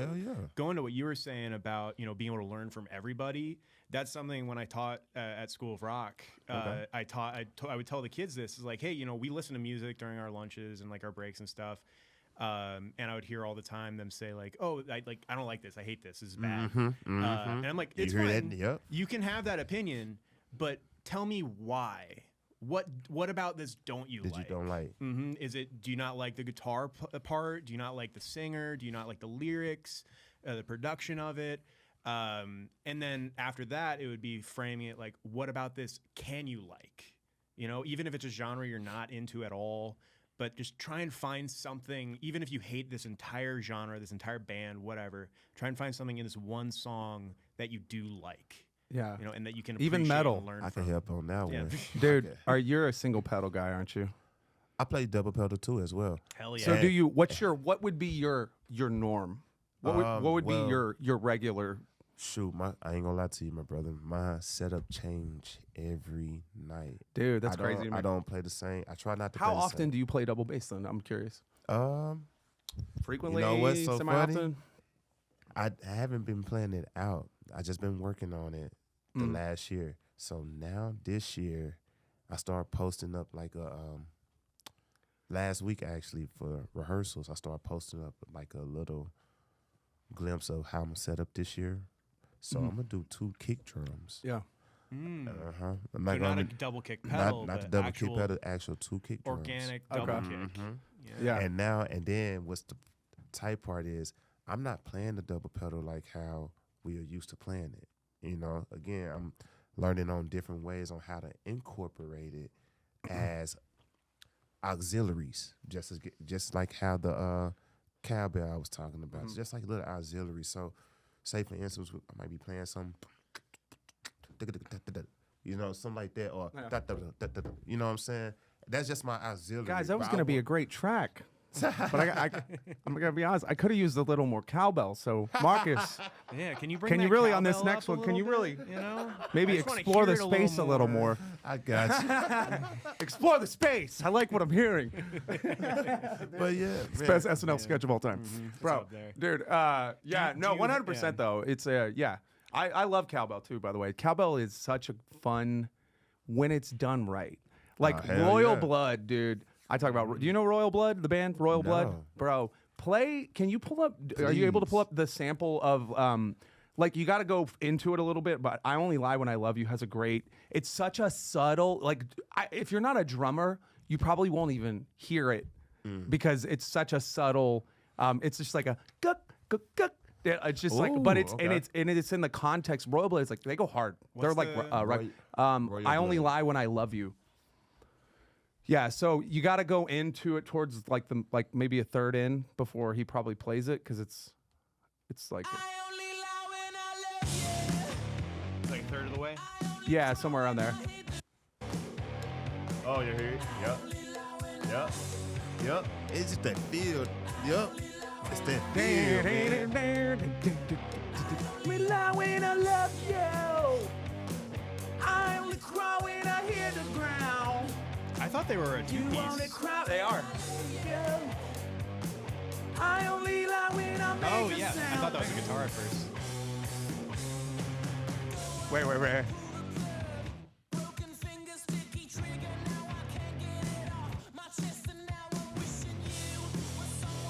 into what you were saying about, you know, being able to learn from everybody. That's something when I taught at School of Rock, I would tell the kids this is like, hey, you know, we listen to music during our lunches and like our breaks and stuff. And I would hear all the time them say like, oh, I don't like this. I hate this. This is bad. And I'm like, it's fine. You can have that opinion, but tell me why. What about this don't you like? You don't like? Is it, do you not like the guitar part? Do you not like the singer? Do you not like the lyrics, the production of it? And then after that, it would be framing it like, what about this can you like? You know, even if it's a genre you're not into at all, but just try and find something, even if you hate this entire genre, this entire band, whatever, try and find something in this one song that you do like. Yeah. You know, and that you can even appreciate metal. and learn I from. can help on that one. Dude, you're a single pedal guy, aren't you? I play double pedal too as well. Hell yeah. So do you? What would be your norm? What would be your regular? Shoot, I ain't gonna lie to you, my brother. My setup change every night. Dude, that's crazy. I don't play the same. I try not to. How often do you play double bass then? I'm curious. You Frequently. know what's so semi-often? funny? I haven't been playing it out. I just been working on it the last year. So now this year, I started posting up like last week actually for rehearsals. I started posting up like a little glimpse of how I'm gonna set up this year. So I'm gonna do 2 kick drums. Yeah. I'm So not not gonna a double kick pedal, not the but double actual kick pedal, actual 2 kick drums. organic double kick. Yeah. And then what's the tight part is I'm not playing the double pedal like how we are used to playing it. You know, again, I'm learning on different ways on how to incorporate it as auxiliaries, just like how the cowbell I was talking about. It's just like little auxiliaries. So, say for instance, I might be playing some, you know, something like that, or you know what I'm saying. That's just my auxiliary. Guys, that was going to be a great track. But I'm gonna be honest. I could have used a little more cowbell. So Marcus, Yeah, can you bring can you that really on this cowbell next up a one? Can you little really bit, you know? maybe I just wanna explore the hear it space a little more? I got you. Explore the space. I like what I'm hearing. But yeah, It's man. best SNL sketch of all time, bro. up there. Dude, yeah, no, 100% though. It's yeah. I love cowbell too. By the way, cowbell is such a fun when it's done right. Like hell Royal yeah. Blood, dude. I talk about. Do you know Royal Blood, the band Royal Blood, No. bro? Can you pull up? Are you able to pull up the sample of like you got to go into it a little bit, but I Only Lie When I Love You has a great. It's such a subtle like. If you're not a drummer, you probably won't even hear it because it's such a subtle. It's just like a guck guck guck. Yeah, it's just like, but it's okay. and it's in the context. Royal Blood is like they go hard. They're What's like the- right. Royal I Only Blood. Lie When I Love You. Yeah, so you got to go into it towards like maybe a third in before he probably plays it because it's like It's like a third of the way. yeah, somewhere around there. Oh, you're here. Yep. Yep. Yep. It's just that feel. Yep. It's that feel. We lie when I love you. I only cry when I hear the ground. I thought they were a two-piece. Cry. They are. I only lie when I make Oh a yeah, I sound. thought that was a guitar at first. Wait.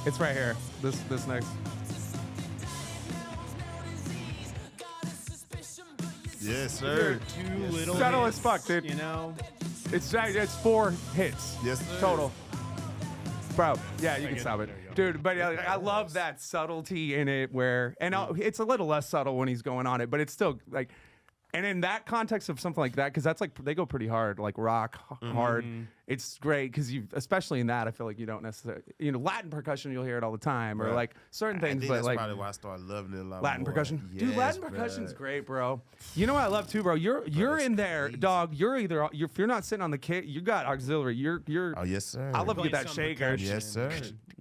It's right here. This next. Yes, sir. Two little Subtle as hits, fuck, dude. You know, It's 4 hits. Yes, sir. Total. Bro, yeah, you can get stop it. it. There you go. Dude, but I love that subtlety in it where, and it's a little less subtle when he's going on it, but it's still like, and in that context of something like that, because that's like, they go pretty hard, like rock hard. It's great because especially in that, I feel like you don't necessarily, Latin percussion, you'll hear it all the time or Right. like certain I things, think but that's like probably why I started loving it a lot Latin more. percussion. Dude, Yes, Latin bruh. percussion's great, bro. You know what I love too, bro? You're it's in there, crazy. dog. If you're not sitting on the kit, you got auxiliary. You're Oh, yes, sir. I love to get Playing that some shaker. percussion. Yes, sir.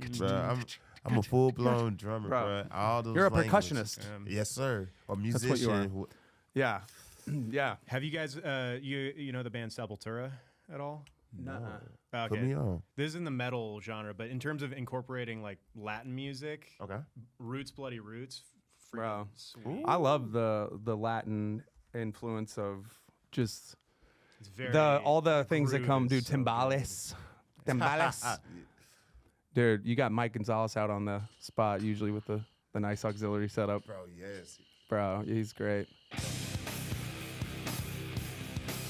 Bruh, I'm a full blown drummer, Bro. bro. All those You're a languages. percussionist. Yes, sir. A what musician. you are. Yeah. Yeah. have you guys you know the band Sepultura at all? Nuh-uh. Put me on. This is in the metal genre, but in terms of incorporating like Latin music, Okay. Roots, Bloody Roots, Bro. freaking sweet. I love the Latin influence of just It's very all the things that groove come, is dude. so good. Timbales. Dude, you got Mike Gonzalez out on the spot usually with the nice auxiliary setup. Bro, yes. Bro, he's great.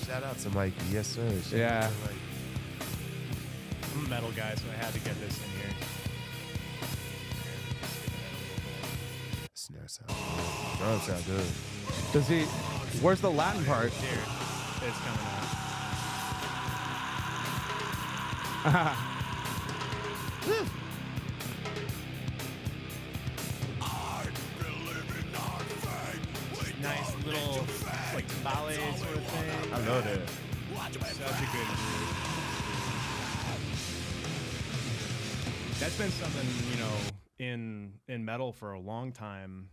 Shout out to Mikey. Yes, sir. Shout Yeah. out to Mikey. I'm a metal guy, so I had to get this in here. Snare sound. Drum sound good. Does he? Where's the Latin part? Dude, it's coming out. Nice little like ballet sort of thing. I love that. Such a good groove. That's been something, in metal for a long time.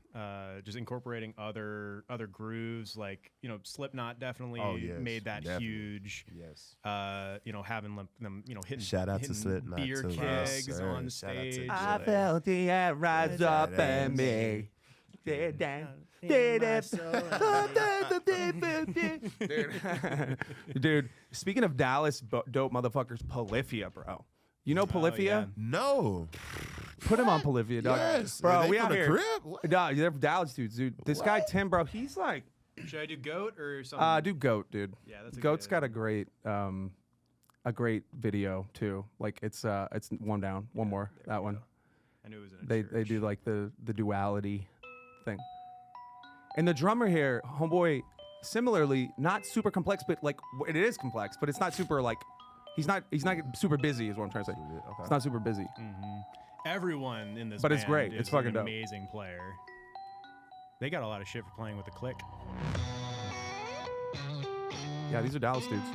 Just incorporating other grooves, like Slipknot definitely Oh, yes, made that definitely. huge. Yes. Having them, hitting Shout out to hitting Slipknot beer too. kegs Yes, sir. on the Shout out to stage. Jay. I felt the air rise up in me. Dude, speaking of Dallas dope motherfuckers, Polyphia, bro. You know Polyphia? yeah. No. Put him on Polyphia, dog. Yes. Bro, Are they we from out the here. crib? What? Dog, they're Dallas dudes, dude. This guy Tim, bro, he's like, Should I do goat or something? do Goat, dude. Yeah, that's a Goat's good- got a great video too. Like it's one down, one more. That one. I knew it was in a They church. do like the duality thing. And the drummer here, homeboy, similarly, not super complex, but like it is complex, but it's not super like he's not super busy is what I'm trying to say. Okay. It's not super busy. Everyone in this But it's band great. is It's fucking an dope. amazing player. They got a lot of shit for playing with the click. Yeah, these are Dallas dudes.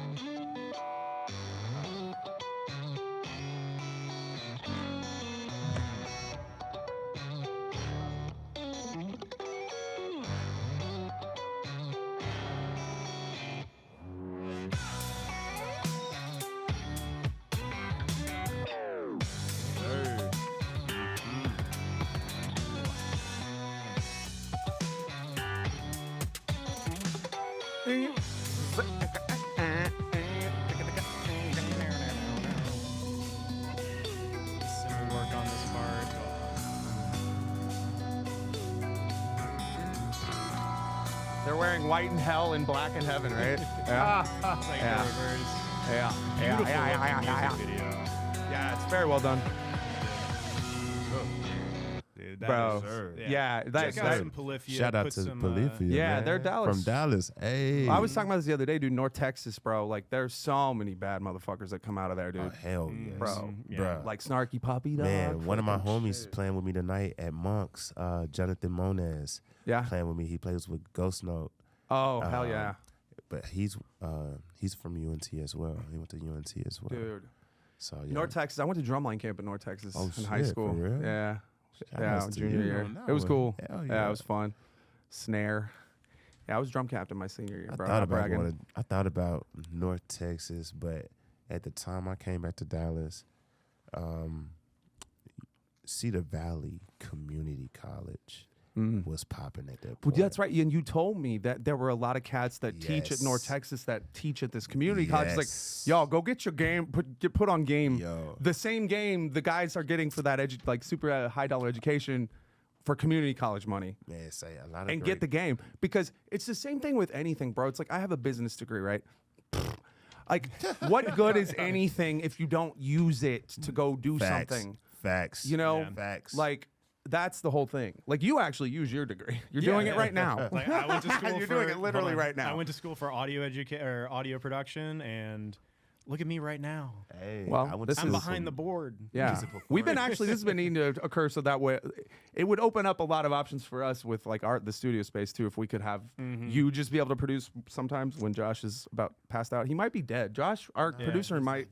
Some work on this part. They're wearing white in hell and black in heaven, right? Yeah. It's like Yeah. the reverse. Yeah. Beautiful Yeah. music video. Yeah, it's very well done. Dude, that Bro. is- Yeah, Check out some Polyphia. Shout out put to some, Polyphia. yeah, man. they're Dallas. From Dallas. Hey. I was talking about this the other day, dude. North Texas, bro. Like, there's so many bad motherfuckers that come out of there, dude. Oh, hell yes. Bro. Yeah. Bruh. Like Snarky Puppy, dog. Man, one of my Fucking homies is shit. playing with me tonight at Monk's. Jonathan Moniz Yeah. playing with me. He plays with Ghost Note. Oh, hell yeah. But he's from UNT as well. He went to UNT as well. Dude. So yeah. North Texas. I went to drumline camp in North Texas Oh, in high shit, school. for real? Yeah. Shout Yeah, outs to junior you year. on that It was one. cool. Hell Yeah, it was fun. Snare. Yeah, I was drum captain my senior year, I bro. thought Not about bragging. I thought about North Texas, but at the time I came back to Dallas, Cedar Valley Community College was popping at that Well, point. that's right. And you told me that there were a lot of cats that teach at North Yes. Texas that teach at this community college. It's Yes. like, y'all, go get your game, get put on game. Yo. The same game the guys are getting for that like super high dollar education for community college money. Man, say a lot of And get the game, because it's the same thing with anything, bro. It's like, I have a business degree, right? Like, what good is anything if you don't use it to go do facts. something? Facts. You know, Yeah. Facts. like, that's the whole thing. Like, you actually use your degree. You're doing it right now. Like, I went to school You're for, doing it literally hold on. right now. I went to school for audio production, and look at me right now. Hey, Well, I went this to I'm school behind for- the board. Yeah, we've been actually. This has been needing to occur, so that way it would open up a lot of options for us with like the studio space too. If we could have you just be able to produce sometimes when Josh is about passed out. He might be dead. Josh, our producer, might.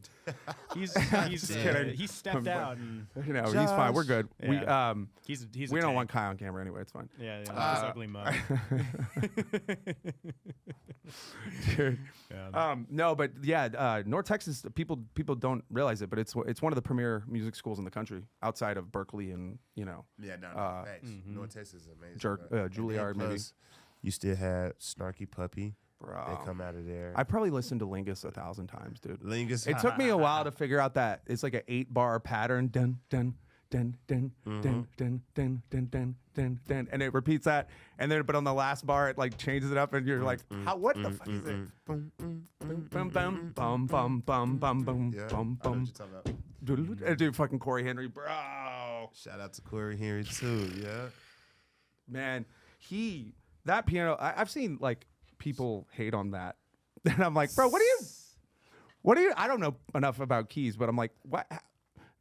He's kidding. he stepped out, and You know, he's fine. We're good. We Yeah. he's we a don't want want Kai on camera anyway. It's fine. Yeah, this ugly mug. Dude. Yeah. No, but yeah, North Texas people don't realize it, but it's one of the premier music schools in the country outside of Berkeley and Yeah, no, facts. North Texas is amazing. Jerk- bro. And then Juilliard, maybe. plus, you still had Snarky Puppy. Bro. They come out of there. I probably listened to Lingus 1,000 times, dude. Lingus. It took me a while to figure out that it's like an 8-bar pattern, dun dun dun dun dun dun dun dun dun dun dun, and it repeats that, and then but on the last bar it like changes it up, and you're like, how? What the fuck is it? Bum bum bum bum bum bum bum Yeah, bum I know what bum. you're talking about. Dude, fucking Corey Henry, bro. Shout out to Corey Henry too. Yeah. Man, that piano. I've seen like people hate on that, and I'm like, bro, what do you? I don't know enough about keys, but I'm like, what?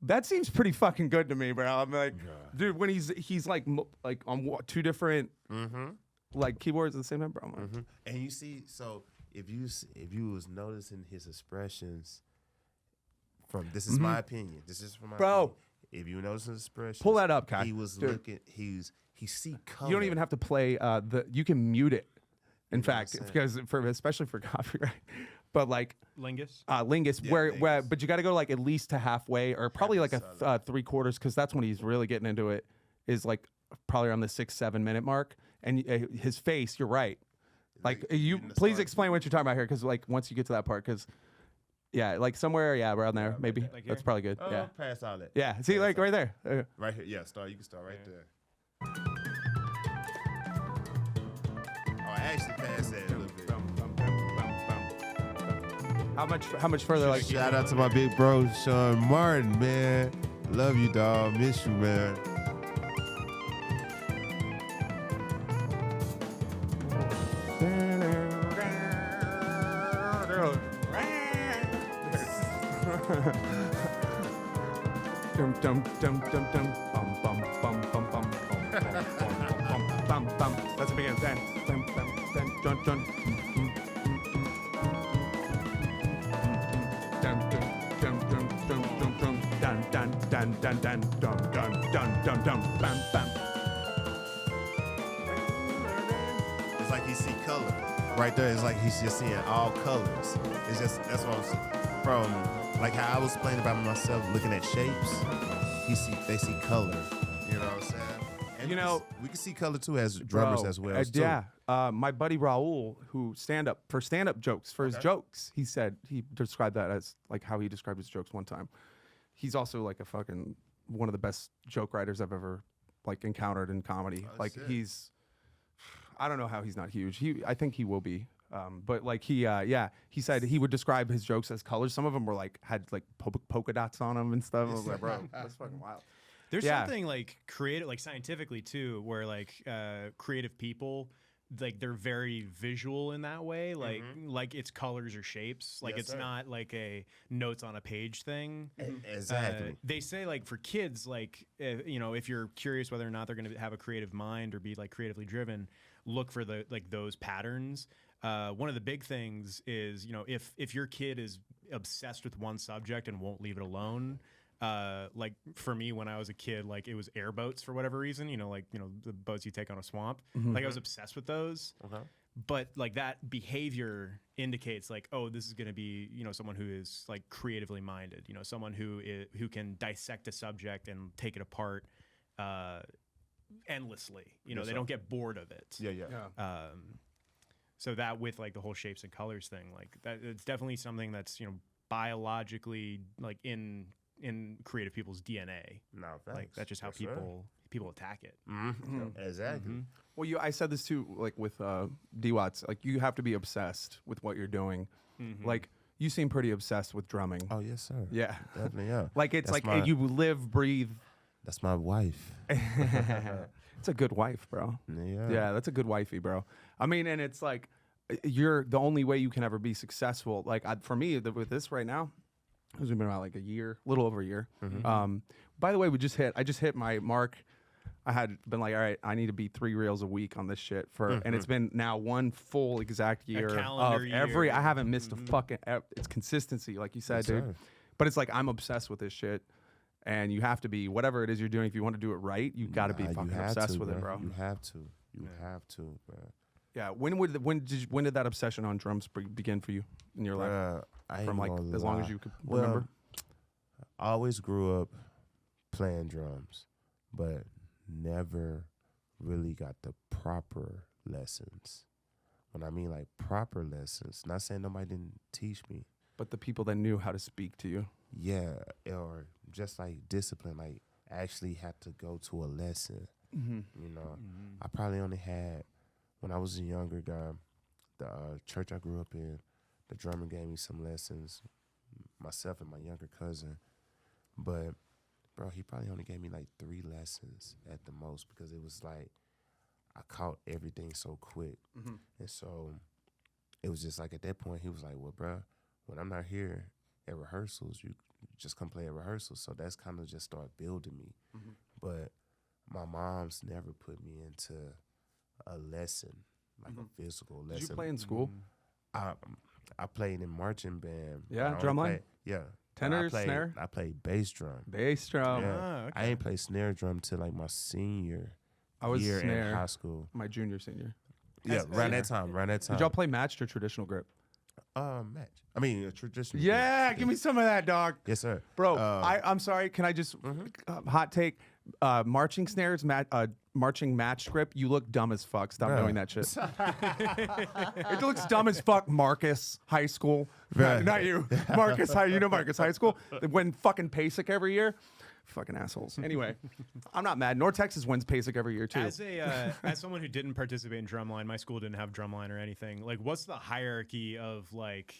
That seems pretty fucking good to me, bro. I'm like, dude, when he's like on two different like keyboards at the same time, bro. I'm like, And you see, so if you was noticing his expressions from this is my opinion. This is from my Bro. opinion. If you notice his expressions, Pull that up, Kai. He was Dude. looking. He see color. You don't even have to play you can mute it. In know what fact, I'm because especially for copyright, but like Lingus. Lingus, Yeah, where Lingus. but you got to go like at least to halfway or probably like a 3/4, because that's when he's really getting into it. Is like probably around the 6-7 minute mark, and his face. You're right. Like you, in the please start. explain what you're talking about here, because like once you get to that part, because yeah, like somewhere, yeah, around there, maybe Like that's here? probably good. Oh, Yeah, pass all that. yeah. See, like right there. Right here. Yeah, start. You can start right there. Oh, I actually passed that a little bit. How much further? Like Shout out to my big bro Sean Martin, man. Love you, dog. Miss you, man. Dum dum dum dum dum bum bum bum bum bum bum bum bum. That's the beginning. Dun dun dun dun dun dun. Dun dun dun dun dun dun dun dun dun dun dun dun dun dun dun dun bam bam. It's like he see color. Right there, it's like he's just seeing all colors. It's just that's what I was from like how I was playing about myself, looking at shapes. They see color. You know what I'm saying? And You know, we can see color too as drummers bro, as well. Too. yeah. My buddy Raul, who stand-up jokes, for his jokes, he said he described that as like how he described his jokes one time. He's also like a fucking one of the best joke writers I've ever like encountered in comedy. Like sick. he's, I don't know how he's not huge. I think he will be. But like he said he would describe his jokes as colors. Some of them were like had like polka dots on them and stuff. I was like, bro, that's fucking wild. There's Yeah. something like creative, like scientifically too, where like creative people, like they're very visual in that way. Like it's colors or shapes. Like Yes, it's sir. not like a notes on a page thing. Exactly. They say like for kids, like if you're curious whether or not they're going to have a creative mind or be like creatively driven, look for the like those patterns. One of the big things is if your kid is obsessed with one subject and won't leave it alone. Like for me when I was a kid, like it was airboats for whatever reason, the boats you take on a swamp. Like I was obsessed with those. Okay. But like that behavior indicates like, oh, this is going to be, someone who is like creatively minded, someone who can dissect a subject and take it apart endlessly. They don't get bored of it. Yeah. So that with like the whole shapes and colors thing, like that, it's definitely something that's, biologically like in creative people's DNA. No, Like that's just how Yes, sir. people attack it. Exactly. Well, I said this too, like with D-Watts, like you have to be obsessed with what you're doing. Like you seem pretty obsessed with drumming. Oh yes, sir. Yeah. Definitely. Yeah. Like it's That's like my- you live, breathe. That's my wife. It's a good wife, bro. Yeah. Yeah, that's a good wifey, bro. I mean, and it's like you're the only way you can ever be successful. Like for me, with this right now, it's been about like a little over a year. By the way, I just hit my mark. I had been like, all right, I need to beat 3 reels a week on this shit and it's been now one full exact year calendar year. I haven't missed a fucking. It's consistency, like you said, Yes, dude. sir. But it's like I'm obsessed with this shit. And you have to be whatever it is you're doing. If you want to do it right, you got to be Nah, you fucking have obsessed to, with it, bro. You have to. You have to, bro. Yeah. When did that obsession on drums begin for you in your life? Bruh, I ain't From like gonna as long lie. as you could Well, remember. I always grew up playing drums, but never really got the proper lessons. When I mean like proper lessons, not saying nobody didn't teach me. But the people that knew how to speak to you. Yeah, or just like discipline, like actually had to go to a lesson. I probably only had, when I was a younger guy, the church I grew up in, the drummer gave me some lessons, myself and my younger cousin. But, bro, he probably only gave me like 3 lessons at the most because it was like I caught everything so quick. And so it was just like at that point, he was like, well, bro, when I'm not here at rehearsals, you just come play at rehearsals. So that's kind of just started building me. But my mom's never put me into a lesson, like a physical lesson. Did you play in school? I played in marching band. Yeah, I only drumline? played- Yeah. Tenor, I played, snare? I played bass drum. Bass drum. Yeah. Ah, okay. I ain't play snare drum till like my senior I was year in snare high school. my junior, senior. Yeah, around that time. Did y'all play matched or traditional grip? Match. I mean, a traditional. Yeah, give me some of that, dog. Yes, sir. Bro, I'm sorry. Can I just hot take? Marching snares, marching match grip. You look dumb as fuck. Stop Bruh. doing that shit. It looks dumb as fuck. Marcus High School, not you. Marcus High. You know Marcus High School. They win fucking PASIC every year. Fucking assholes. Anyway, I'm not mad. North Texas wins PASIC every year too. As someone who didn't participate in drumline, my school didn't have drumline or anything. Like, what's the hierarchy of like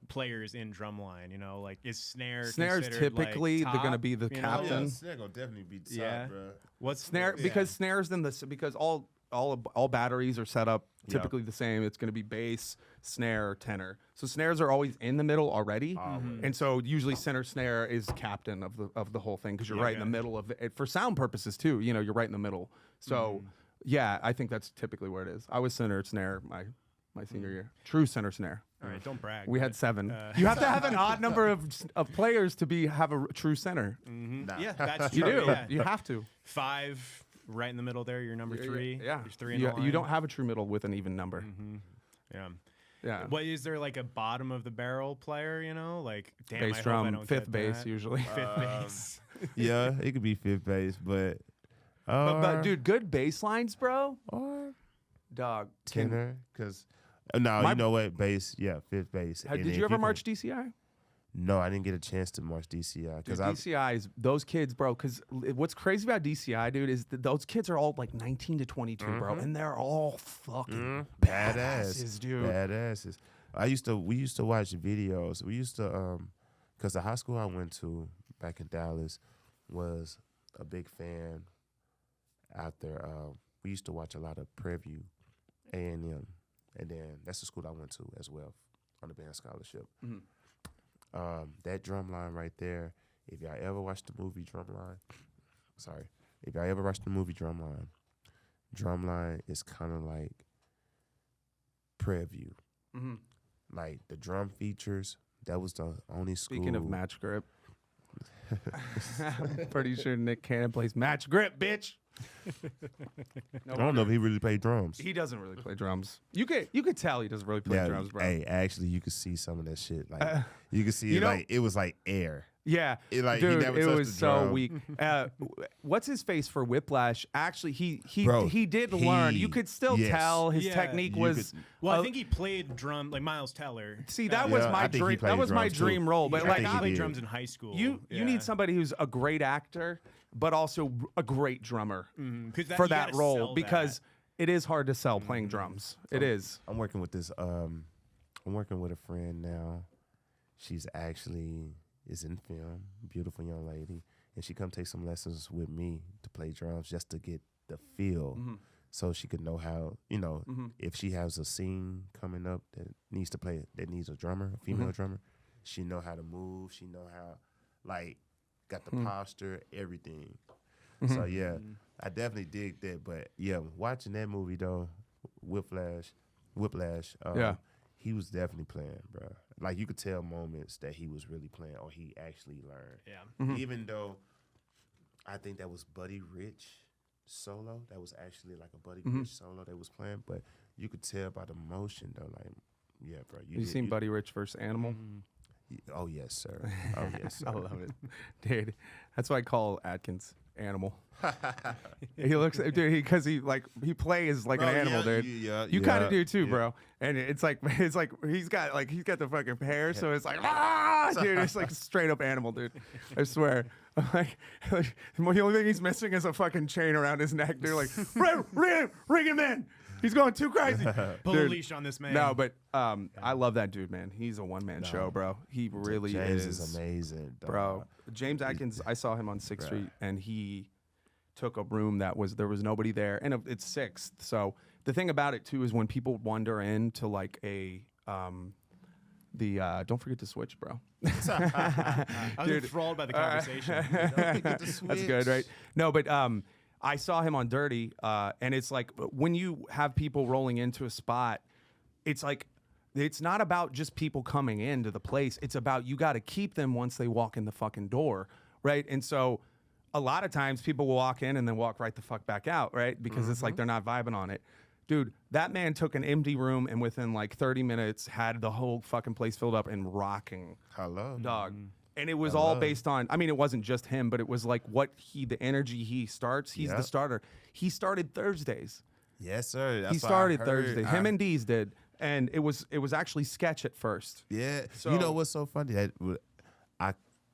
players in drumline? Like is Snares considered, typically like, they're gonna top, be the you know? captain. Yeah, snare gonna definitely be top, Yeah. bro. What's Snare because snares in this because all batteries are set up typically the same. It's going to be bass, snare, tenor. So snares are always in the middle already, and so usually center snare is captain of the whole thing because you're right in the middle of it for sound purposes too. You're right in the middle. So yeah, I think that's typically where it is. I was center snare my senior year, true center snare. All right, don't brag. We but, had 7. You have to have an odd number of players to have a true center. Yeah, that's You true. do. Yeah. You have to. 5 right in the middle there. You're number 3. Yeah. There's 3 in the line. You don't have a true middle with an even number. Yeah. Yeah. What is there like a bottom of the barrel player? Like damn, Bass I hope I drum, don't fifth get bass that. usually. Fifth bass. Yeah, it could be fifth base, but But dude, good bass lines, bro. Or Dog. tenor, because no, you know what? Bass, yeah, fifth bass. And Did if you ever can- march DCI? No, I didn't get a chance to march DCI Dude, because DCI is those kids, bro. Because what's crazy about DCI, dude, is that those kids are all like 19 to 22, bro, and they're all fucking badasses, dude. Badasses. We used to watch videos. We used to because the high school I went to back in Dallas was a big fan out there. We used to watch a lot of Prairie View, A&M, and then that's the school I went to as well on the band scholarship. That drum line right there, if y'all ever watched the movie Drumline, Drumline is kind of like Prairie View. Like the drum features, that was the only school. Speaking of match grip, I'm pretty sure Nick Cannon plays match grip, bitch. I don't know if he really played drums. He doesn't really play drums. You could tell he doesn't really play drums, bro. Hey, actually, you could see some of that shit. Like you could see you it, know- like it was like air. Yeah, It, like, he dude, never it touched was the so drum. weak. What's his face for Whiplash? Actually, Bro, he did learn. You he- could still yes. tell his Yeah, technique you was. could- Well, I think he played drum like Miles Teller. See, that Uh, was Yeah, my I think he dream. That played was my drums, too. dream role. But I like, think he he played did. drums in high school. you need somebody who's a great actor, but also a great drummer for that role because it is hard to sell playing drums. It is. I'm working with this. I'm working with a friend now. She's actually is in film. Beautiful young lady, and she come take some lessons with me to play drums just to get the feel, so she could know how. If she has a scene coming up that needs a drummer, a female drummer, she know how to move. She know how, like, got the posture, everything. So yeah, I definitely dig that. But yeah, watching that movie though, Whiplash, Yeah. he was definitely playing, bro. Like you could tell moments that he was really playing or he actually learned. Yeah. Even though I think that was Buddy Rich solo. That was actually like a Buddy Rich solo they was playing, but you could tell by the motion though, like, yeah, bro. You seen Buddy Rich versus Animal? Oh yes, sir. Oh yes, sir. I love it, dude. That's why I call Atkins Animal. He looks, dude, because he plays like Bro, an animal, yeah, dude. yeah, You kind yeah, of do too, yeah. bro. And it's like he's got the fucking hair, so it's like dude, it's like straight up animal, dude. I swear. I'm like, the only thing he's missing is a fucking chain around his neck, dude. Like, ring him in. He's going too crazy. Pull Dude, a leash on this man. No, but I love that dude, man. He's a one-man show, bro. He really James is. is amazing, dog. Bro. James Atkins, I saw him on 6th Street, and he took a room there was nobody there, and it's 6th. So the thing about it too is when people wander into like a don't forget to switch, bro. I was enthralled by the conversation. That's good, right? No, but I saw him on Dirty, and it's like when you have people rolling into a spot, it's like it's not about just people coming into the place. It's about you got to keep them once they walk in the fucking door, right? And so a lot of times people will walk in and then walk right the fuck back out, right? Because it's like they're not vibing on it. Dude, that man took an empty room and within like 30 minutes had the whole fucking place filled up and rocking. Hello, Dog. And it was all based on, I mean, it wasn't just him, but it was like the energy he starts. He's the Yep. starter. He started Thursdays. Yes, sir. That's He what I started heard. Thursday. Him and Deez did. And it was actually sketch at first. Yeah. So- You know what's so funny? That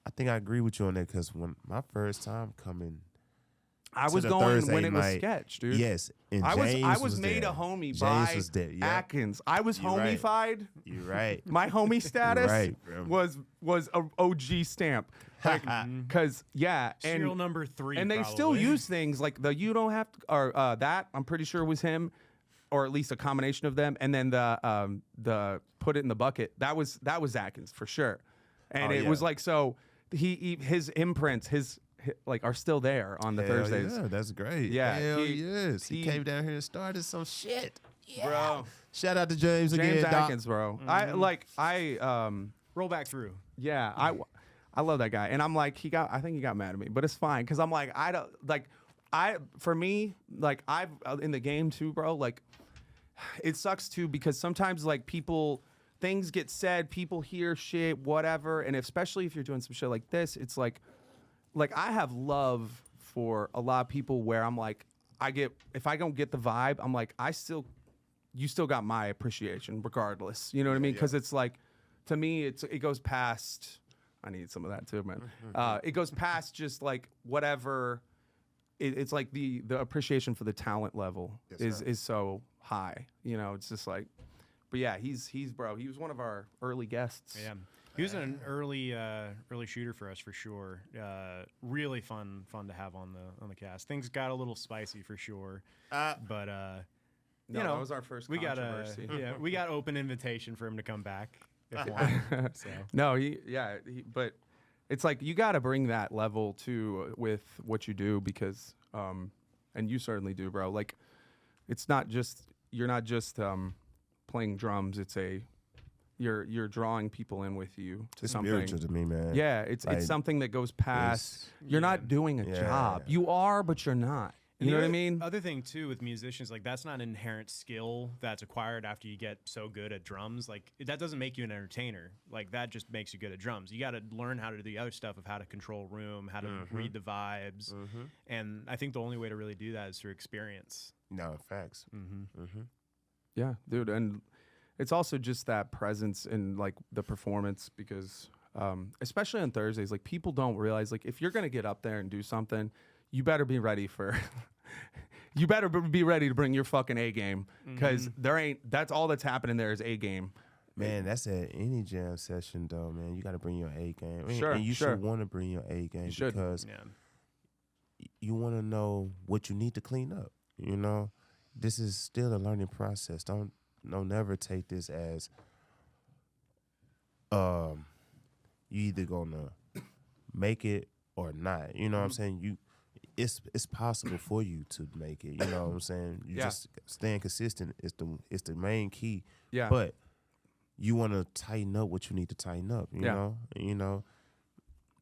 I think I agree with you on that because when my first time coming, I to was the going Thursday when it was night, sketch, dude. yes, and I James was made there. a homie James by was there. Yep. Atkins. I was You right. homified. You're right. My homie status Right, bro. was a OG stamp. Like, cause yeah, and Serial number 3. and they still probably. use things like the you don't have to, or that I'm pretty sure was him, or at least a combination of them, and then the put it in the bucket that was Atkins for sure, and Oh, it yeah. was like so his imprints like are still there on the Hell Thursdays, yeah, that's great. Yeah, Hell he- yes. He he- came down here and started some shit. bro. Shout out to James again. James Doc. Atkins, bro. Roll back through. Yeah, I love that guy, and I'm like I think he got mad at me, but it's fine because I'm like for me like I've in the game too, bro. Like it sucks too because sometimes like things get said, people hear shit, whatever, and especially if you're doing some shit like this, it's like I have love for a lot of people where I'm like, if I don't get the vibe, I'm like, you still got my appreciation regardless. You know what I mean? Because it's like, to me, it goes past. I need some of that too, man. It goes past just like whatever. It's like the appreciation for the talent level is so high. You know, it's just like, but yeah, he's bro. He was one of our early guests. Yeah. He was an early shooter for us for sure. Really fun to have on the cast. Things got a little spicy for sure, but you know, that was our first we controversy. we got open invitation for him to come back if wanted. So. No, but it's like you got to bring that level to with what you do because, and you certainly do, bro. Like, it's not just you're not just playing drums. It's you're drawing people in with you to It's something. spiritual to me, man. Yeah, it's something that goes past. You're not doing a job. You are, but you're not. You know what I mean? Other thing too with musicians, like that's not an inherent skill that's acquired after you get so good at drums. Like that doesn't make you an entertainer. Like that just makes you good at drums. You got to learn how to do the other stuff of how to control room, how to read the vibes, and I think the only way to really do that is through experience. No, facts. Yeah, dude, and it's also just that presence in like the performance because, especially on Thursdays, like people don't realize like if you're gonna get up there and do something, you better be ready for. You better be ready to bring your fucking A game because that's all that's happening there is A game. Man, that's at any jam session though, man. You got to bring your A game. Sure, and you should want to bring your A game because you want to know what you need to clean up. You know, this is still a learning process. Don't never take this as you either gonna make it or not. You know what I'm saying? It's possible for you to make it. You know what I'm saying? You just staying consistent is the main key. Yeah. But you want to tighten up what you need to tighten up. You know,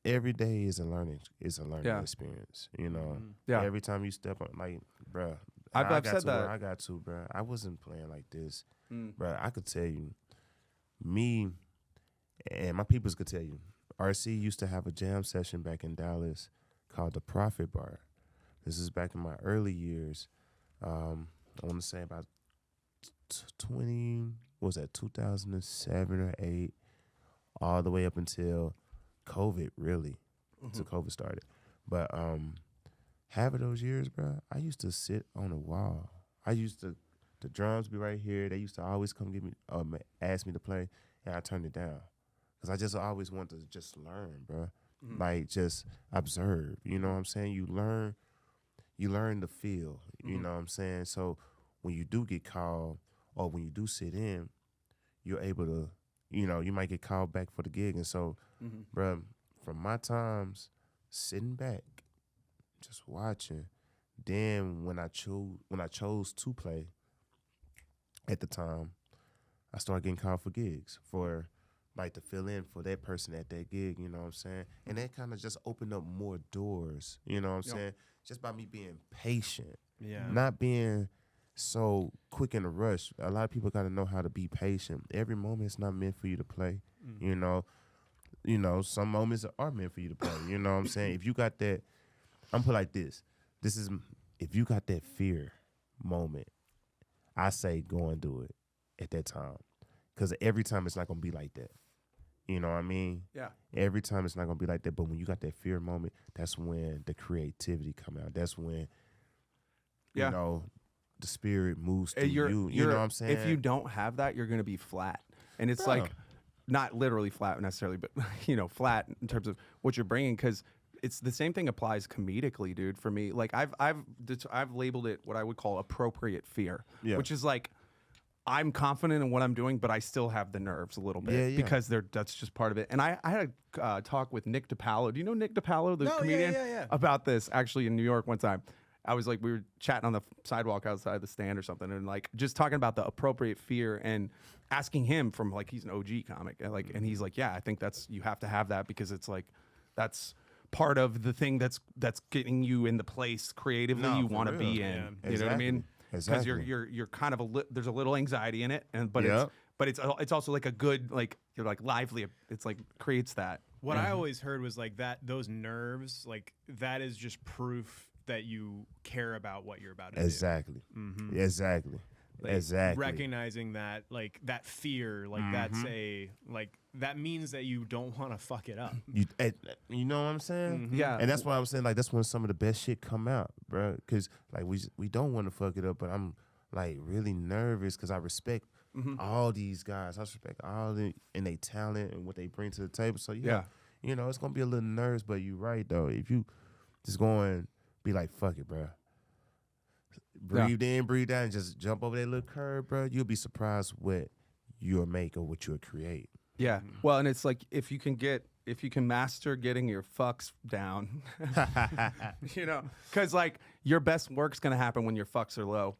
every day is a learning experience. You know, every time you step on, like, bruh, I've said that. I got to, bruh. I wasn't playing like this, bruh. I could tell you, me and my peoples could tell you. RC used to have a jam session back in Dallas called the Profit Bar. This is back in my early years. I want to say about 2007 or 8, all the way up until COVID, really, until COVID started. But half of those years, bro, I used to sit on a wall. The drums be right here. They used to always come get me, ask me to play, and I turned it down because I just always wanted to just learn, bro. Like just observe, you know what I'm saying? You learn the feel, you know what I'm saying? So when you do get called or when you do sit in, you're able to, you know, you might get called back for the gig. And so, bro, from my times sitting back, just watching, then when I chose to play at the time, I started getting called for gigs for like to fill in for that person at that gig, you know what I'm saying? And that kind of just opened up more doors, you know what I'm saying? Just by me being patient, not being so quick in a rush. A lot of people got to know how to be patient. Every moment is not meant for you to play, you know. Some moments are meant for you to play, you know what I'm saying? If you got that, I'm put like this. If you got that fear moment, I say go and do it at that time. Because every time it's not going to be like that. You know what I mean? Yeah. Every time it's not going to be like that. But when you got that fear moment, that's when the creativity come out. That's when, you know, the spirit moves through you. You know what I'm saying? If you don't have that, you're going to be flat. And it's like, not literally flat necessarily, but, you know, flat in terms of what you're bringing. Because it's the same thing applies comedically, dude, for me. Like, I've labeled it what I would call appropriate fear, which is like, I'm confident in what I'm doing, but I still have the nerves a little bit because that's just part of it. And I had a talk with Nick DiPaolo. Do you know Nick DiPaolo, the comedian? About this actually in New York one time. I was like, we were chatting on the sidewalk outside the stand or something, and like just talking about the appropriate fear and asking him from like he's an OG comic, and he's like, yeah, I think you have to have that because it's like that's part of the thing that's getting you in the place creatively you want to be in. You know what I mean? Because you're kind of there's a little anxiety in it, but it's also like a good, like you're like lively. It's like creates that. What I always heard was like that those nerves, like that is just proof that you care about what you're about to Exactly. do. Exactly. Like, Exactly. recognizing that, like that fear, like that's a like that means that you don't want to fuck it up. You know what I'm saying? Yeah. And that's why I was saying like that's when some of the best shit come out, bro. Because like we don't want to fuck it up, but I'm like really nervous because I respect all these guys. I respect all the and they talent and what they bring to the table. So yeah, you know it's gonna be a little nervous, but you're right though. If you just go and be like fuck it, bro. Breathe in, breathe out, and just jump over that little curve, bro. You'll be surprised what you'll make or what you'll create. Yeah. Well, and it's like if you can master getting your fucks down, you know, because like your best work's gonna happen when your fucks are low,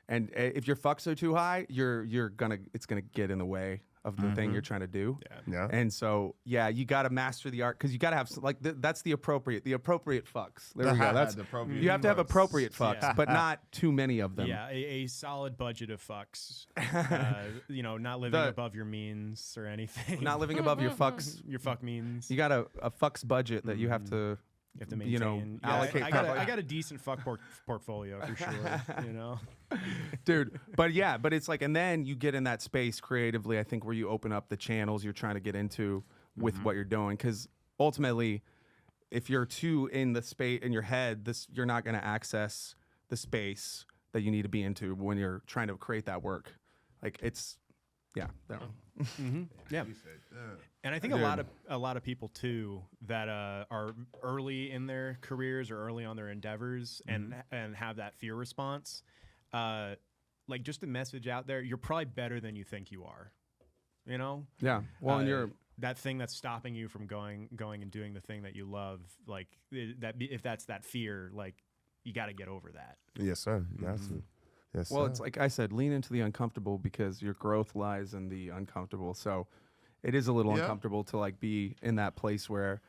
and if your fucks are too high, it's gonna get in the way of the thing you're trying to do. Yeah. And so you got to master the art because you got to have that's the appropriate fucks. There we go. That's The appropriate you have to have fucks. appropriate fucks, Yeah. but not too many of them. Yeah, a solid budget of fucks. You know, not living above your means or anything. Not living above your fucks. your fuck means. You got a fucks budget that you have to. You have to maintain. You know, Yeah, allocate. I got a decent fuck portfolio for sure. You know, Dude, but it's like, and then you get in that space creatively, I think, where you open up the channels you're trying to get into with what you're doing. Because ultimately, if you're too in the space in your head, you're not going to access the space that you need to be into when you're trying to create that work. Like it's, that one. yeah. And I think a lot of people too that are early in their careers or early on their endeavors and have that fear response. Like just a message out there, you're probably better than you think you are. You know? Yeah. Well, and you're that thing that's stopping you from going and doing the thing that you love. Like that, if that's that fear, like you got to get over that. Yes, sir. Yes, sir. Yes, well, sir. it's like I said, lean into the uncomfortable because your growth lies in the uncomfortable. So it is a little uncomfortable to like be in that place where,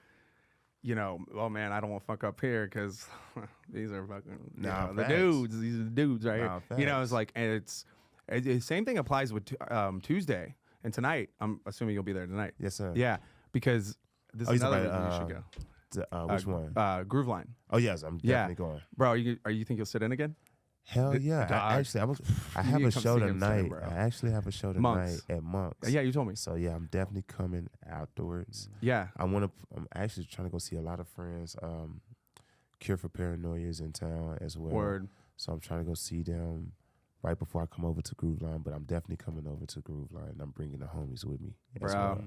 you know, oh man, I don't want to fuck up here because these are fucking the dudes. These are the dudes, right? You know, it's like, and the same thing applies with Tuesday and tonight. I'm assuming you'll be there tonight. Yes, sir. Yeah, because this is another reason you should go. Which one? Groove Line. Oh yes, I'm definitely going. Bro, you think you'll sit in again? Hell yeah! I have a show tonight. I actually have a show tonight at Monks. Yeah, you told me. So yeah, I'm definitely coming afterwards. Yeah, I'm actually trying to go see a lot of friends. Cure for Paranoia is in town as well. Word. So I'm trying to go see them right before I come over to Groove Line. But I'm definitely coming over to Groove Line. I'm bringing the homies with me as well.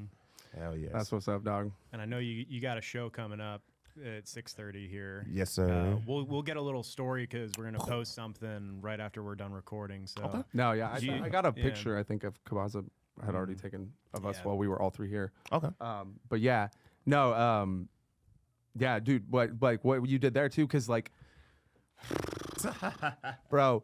Hell yes. That's what's up, dog. And I know you got a show coming up at 6:30 here. Yes, sir. We'll get a little story because we're gonna post something right after we're done recording. So No, yeah, I got a picture. I think of Kabaza had already taken of us while we were all three here. Okay. But yeah, no, yeah, dude, what you did there too? Because like, bro,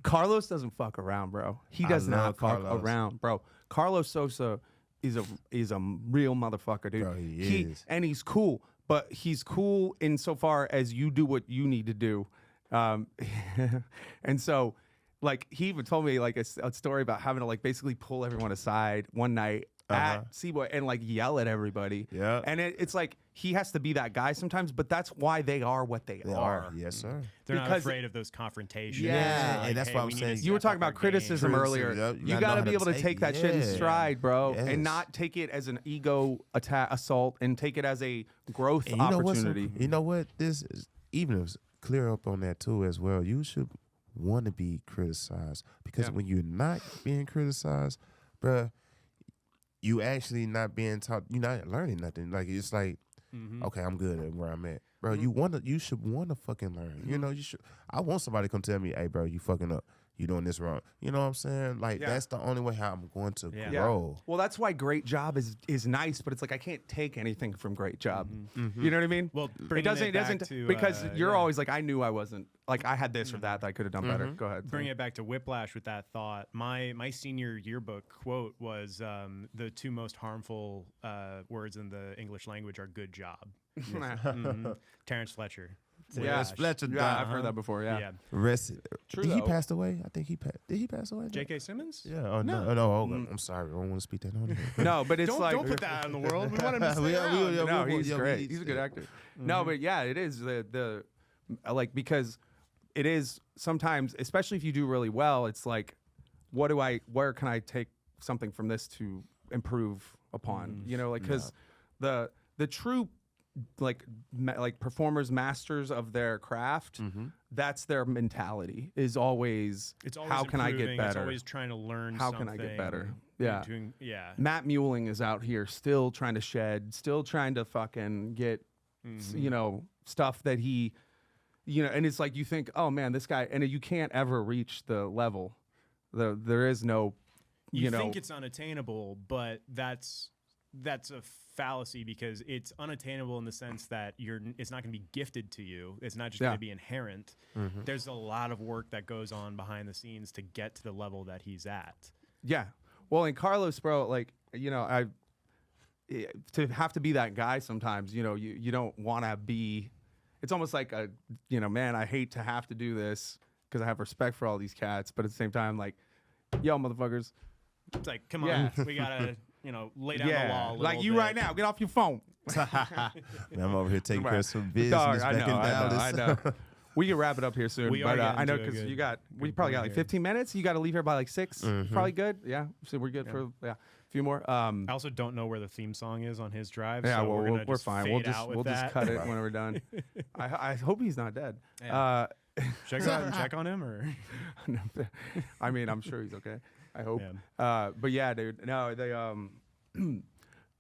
Carlos doesn't fuck around, bro. He does not fuck around, bro. Carlos Sosa is a real motherfucker, dude. Bro, he is. And he's cool, but he's cool insofar as you do what you need to do. And so, like, he even told me like a story about having to like basically pull everyone aside one night at Seaboy and like yell at everybody. Yeah. And it's like he has to be that guy sometimes, but that's why they are what they are. Yes, sir. they're not Because- afraid of those confrontations. Yeah, Like, and that's hey, why I'm we need saying- to You were step talking up about our criticism game. earlier. Yep, You got to be able to take that shit in stride, bro, Yes. and not take it as an ego assault, and take it as a growth And you know what's opportunity. you know what? This is even if clear up on that too as well. You should want to be criticized because when you're not being criticized, bruh, you actually not being taught. You're not learning nothing. Like it's like, okay, I'm good at where I'm at, bro. You should want to fucking learn. You know, you should. I want somebody to come tell me, hey, bro, you fucking up. You doing this wrong. You know what I'm saying? Like that's the only way how I'm going to grow. Well, that's why Great Job is nice, but it's like I can't take anything from Great Job. You know what I mean? Well, it bringing doesn't. it It back doesn't to, because you're yeah. always like I knew I wasn't like I had this or that I could have done better. Go ahead. Bring it back to Whiplash with that thought. My senior yearbook quote was the two most harmful words in the English language are "good job." Terrence Fletcher. Flash. Fletcher Yeah, died. I've heard that before. Yeah. Rest. True, Did he though. passed away? I think he passed. Did he pass away? J.K. Simmons? Yeah. Oh no. I'm sorry. I don't want to speak that on him. No, but it's Don't put that out in the world. We want him to stay around. No, we- he's yeah, we- great. He's a good actor. No, but yeah, it is the like, because it is sometimes, especially if you do really well, it's like, where can I take something from this to improve upon? You know, like, because the true like performers, masters of their craft, that's their mentality, is always, It's always how can I get improving, better? It's always trying to learn How something. can I get better? Yeah. Yeah. Matt Muelling is out here still trying to shed, still trying to fucking get, you know, stuff that he, you know, and it's like, you think, oh man, this guy, and you can't ever reach the level. There is no, You know, think it's unattainable, but that's a fallacy, because it's unattainable in the sense that it's not going to be gifted to you. It's not just going to be inherent. There's a lot of work that goes on behind the scenes to get to the level that he's at. yeah. Well, and Carlos, bro, like, you know, to have to be that guy sometimes, you know, you don't want to be, it's almost like a, you know, man, I hate to have to do this because I have respect for all these cats, but at the same time, like, yo, motherfuckers. It's like, come Yeah. on, we gotta, lay down the law a little like you bit. right now, get off your phone. Man, I'm over here taking care of some business Dog, back in Dallas. I know. We can wrap it up here soon, We are but I getting know to a because good- we probably got like 15 minutes. You got to leave here by like 6. Probably good. Yeah, so we're good for a few more. I also don't know where the theme song is on his drive. Yeah, so well, we're, gonna we're just fine. fade out with We'll just that. cut it when we're done. I hope he's not dead. Yeah. Should I go out and check on him, or? I mean, I'm sure he's okay. I hope. Yeah. But yeah, dude. No, they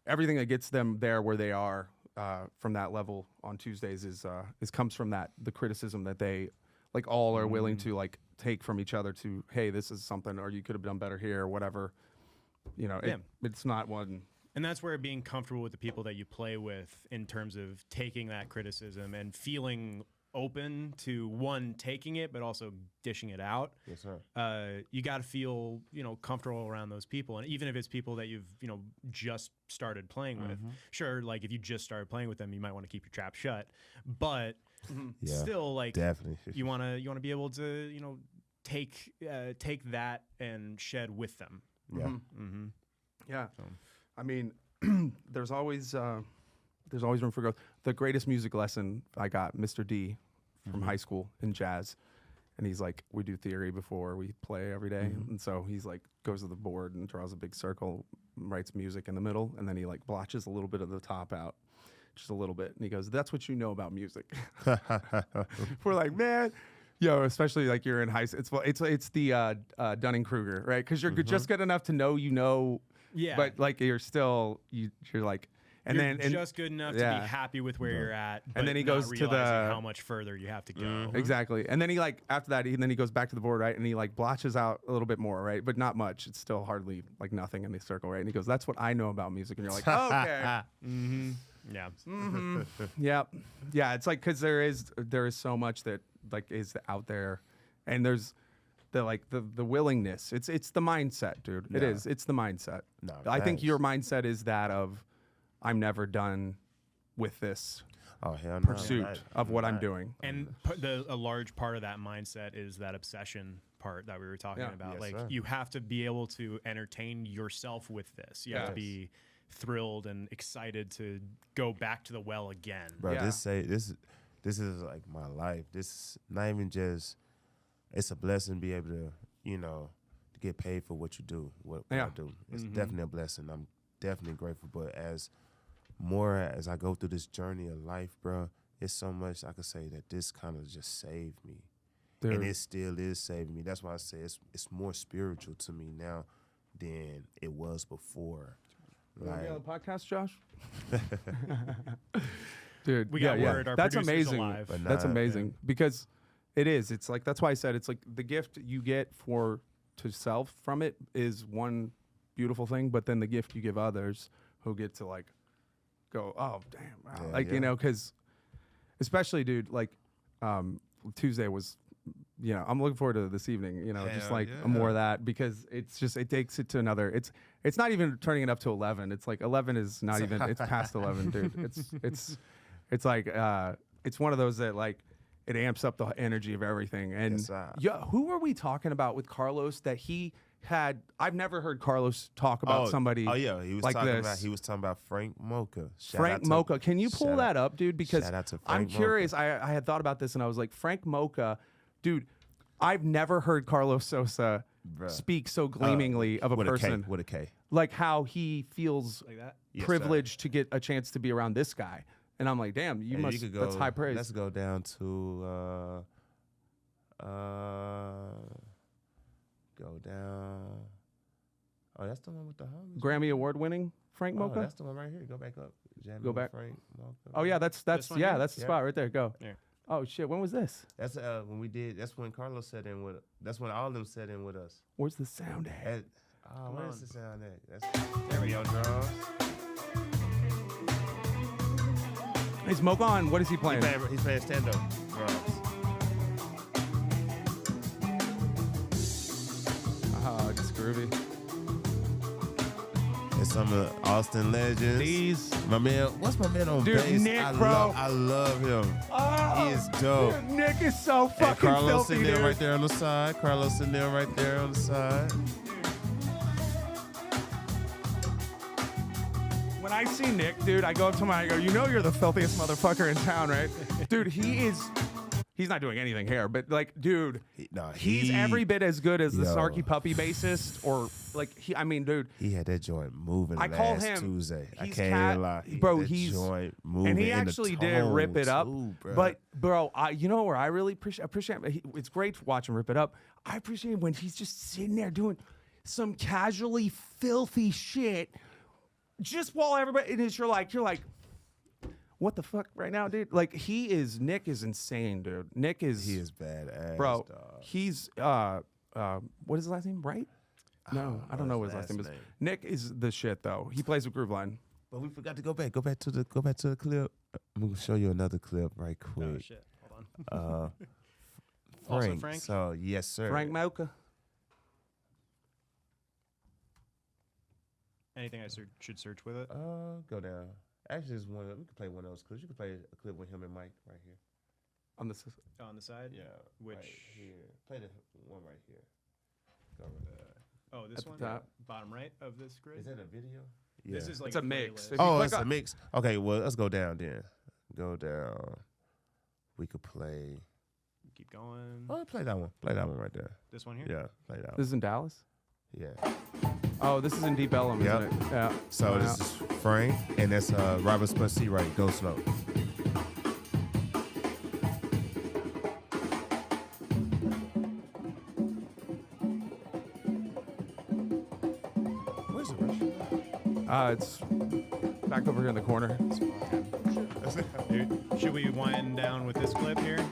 everything that gets them there where they are from that level on Tuesdays is comes from the criticism that they like all are willing to like take from each other to, hey, this is something, or you could have done better here, or whatever. You know, it's not one. And that's where being comfortable with the people that you play with, in terms of taking that criticism and feeling open to, one, taking it, but also dishing it out. Yes, sir. You got to feel, comfortable around those people. And even if it's people that you've, just started playing with, sure, like if you just started playing with them, you might want to keep your trap shut, but still, like, Definitely. you want to be able to, take that and shed with them. Yeah. Yeah. I mean, there's always room for growth. The greatest music lesson I got, Mr. D from high school in jazz. And he's like, we do theory before we play every day. And so he's like, goes to the board and draws a big circle, writes music in the middle, and then he like blotches a little bit of the top out, just a little bit. And he goes, that's what you know about music. We're like, man, yo, especially like you're in high school. It's the Dunning-Kruger, right? Because you're just good enough to know, Yeah. but like you're still, you're like, and You're then just good enough to be happy with where you're at, but and then he not goes to realizing the how much further you have to go. exactly, and then he like after that, then he goes back to the board, right, and he like blotches out a little bit more, right, but not much. It's still hardly like nothing in the circle, right, and he goes, "That's what I know about music," and you're like, "Okay, Yeah. yeah." It's like because there is so much that like is out there, and there's the willingness. It's the mindset, dude. It is. It's the mindset. No, I think thanks. your mindset is that of, I'm never done with this Oh, hell no. pursuit of what I'm doing. And a large part of that mindset is that obsession part that we were talking about. Yes, like, sir. you have to be able to entertain yourself with this. You have to be thrilled and excited to go back to the well again. Bro, Yeah. this is like my life. This is not even just, it's a blessing to be able to, to get paid for what you do, what I do. It's definitely a blessing. I'm definitely grateful. But as I go through this journey of life, bro, it's so much I could say that this kind of just saved me. Dude. And it still is saving me. That's why I say it's more spiritual to me now than it was before. You wanna be Like, on the podcast, Josh? Dude, We got word. Our that's producer's amazing. alive. But That's nah, amazing because it is. It's like that's why I said it's like the gift you get to self from it is one beautiful thing, but then the gift you give others who get to like go, oh damn, wow. Yeah, like yeah. because especially, dude, like Tuesday was. I'm looking forward to this evening. Just Hell like yeah. more of that because it takes it to another. It's not even turning it up to 11. It's like 11 is not even. It's past 11, dude. It's like it's one of those that like it amps up the energy of everything. And Yes, sir. yeah, who were we talking about with Carlos that he had? I've never heard Carlos talk about somebody. Oh yeah, he was like talking this. about. He was talking about Frank Mocha. Frank Mocha. Can you pull that up, dude? Because shout out to I'm Frank curious. I had thought about this and I was like, Frank Mocha, dude. I've never heard Carlos Sosa Bruh. speak so gleamingly of a with person. A K, with a K. Like how he feels Like that? Yes, privileged to get a chance to be around this guy. And I'm like, damn, you And must. could go, that's high praise. Let's go down to go down. Oh, that's the one with the homies. Grammy Award winning Frank Oh, Mocha. that's the one right here. Go back up. Jamming Go with back. Frank Mocha. Oh yeah, that's one yeah, here? that's the Yeah. spot right there. Go. Yeah. Oh shit, when was this? That's when we did. That's when Carlos sat in with. That's when all of them sat in with us. Where's the sound at? At, where's the sound at? That's There we go. on drums. Hey, Smoke On. What is he playing? He's playing stand-up drums. Oh, it's groovy. It's some of the Austin legends. These. My man, what's my man on Dude, bass? Nick, I bro. I love him. Oh, He is dope. dude, Nick is so fucking And Carlos filthy, sitting there dude. right there on the side. Carlos sitting there right there on the side. When I see Nick, dude, I go up to him and I go, you know you're the filthiest motherfucker in town, right? Dude, he's not doing anything here, but like, dude, he's every bit as good as the Yo. Snarky Puppy bassist or like, I mean, dude. He had that joint moving I call last him Tuesday. I he's can't cat- even lie. bro, That he's joint moving and he in the actually did rip tone it up. too, bro. But bro, you know where I really appreciate it's great watching Rip It Up. I appreciate when he's just sitting there doing some casually filthy shit, just while everybody and you're like, what the fuck right now, dude? Like Nick is insane, dude. Nick is he is badass, bro. dog. He's what is his last name? Right? No, I don't know what his last name is. Nick is the shit though. He plays with Grooveline. But we forgot to go back. Go back to the clip. I'm gonna show you another clip right quick. Oh shit. Hold on. Frank. Also Frank? So yes, sir. Frank Mocha. Anything I should search with it? Go down. Actually, there's one. We could play one of those clips. You could play a clip with him and Mike right here. On the On the side? Yeah. Which? Right here. Play the one right here. Go right there. Oh, this At the one? top. Bottom right of this grid? Is that a video? This is like It's a mix. playlist. If you Oh, click it's a on- mix. Okay, well, let's go down then. Go down. We could play. Keep going. Oh, play that one. Play that one right there. This one here? Yeah, play that one. This is in Dallas? Yeah. Oh, this is in Deep Ellum, Yep. isn't it? Yeah. So Wow. this is Frank, and that's Robert Spursy, right? Go slow. Where's the rush? It's back over here in the corner. Dude, should we wind down with this clip here?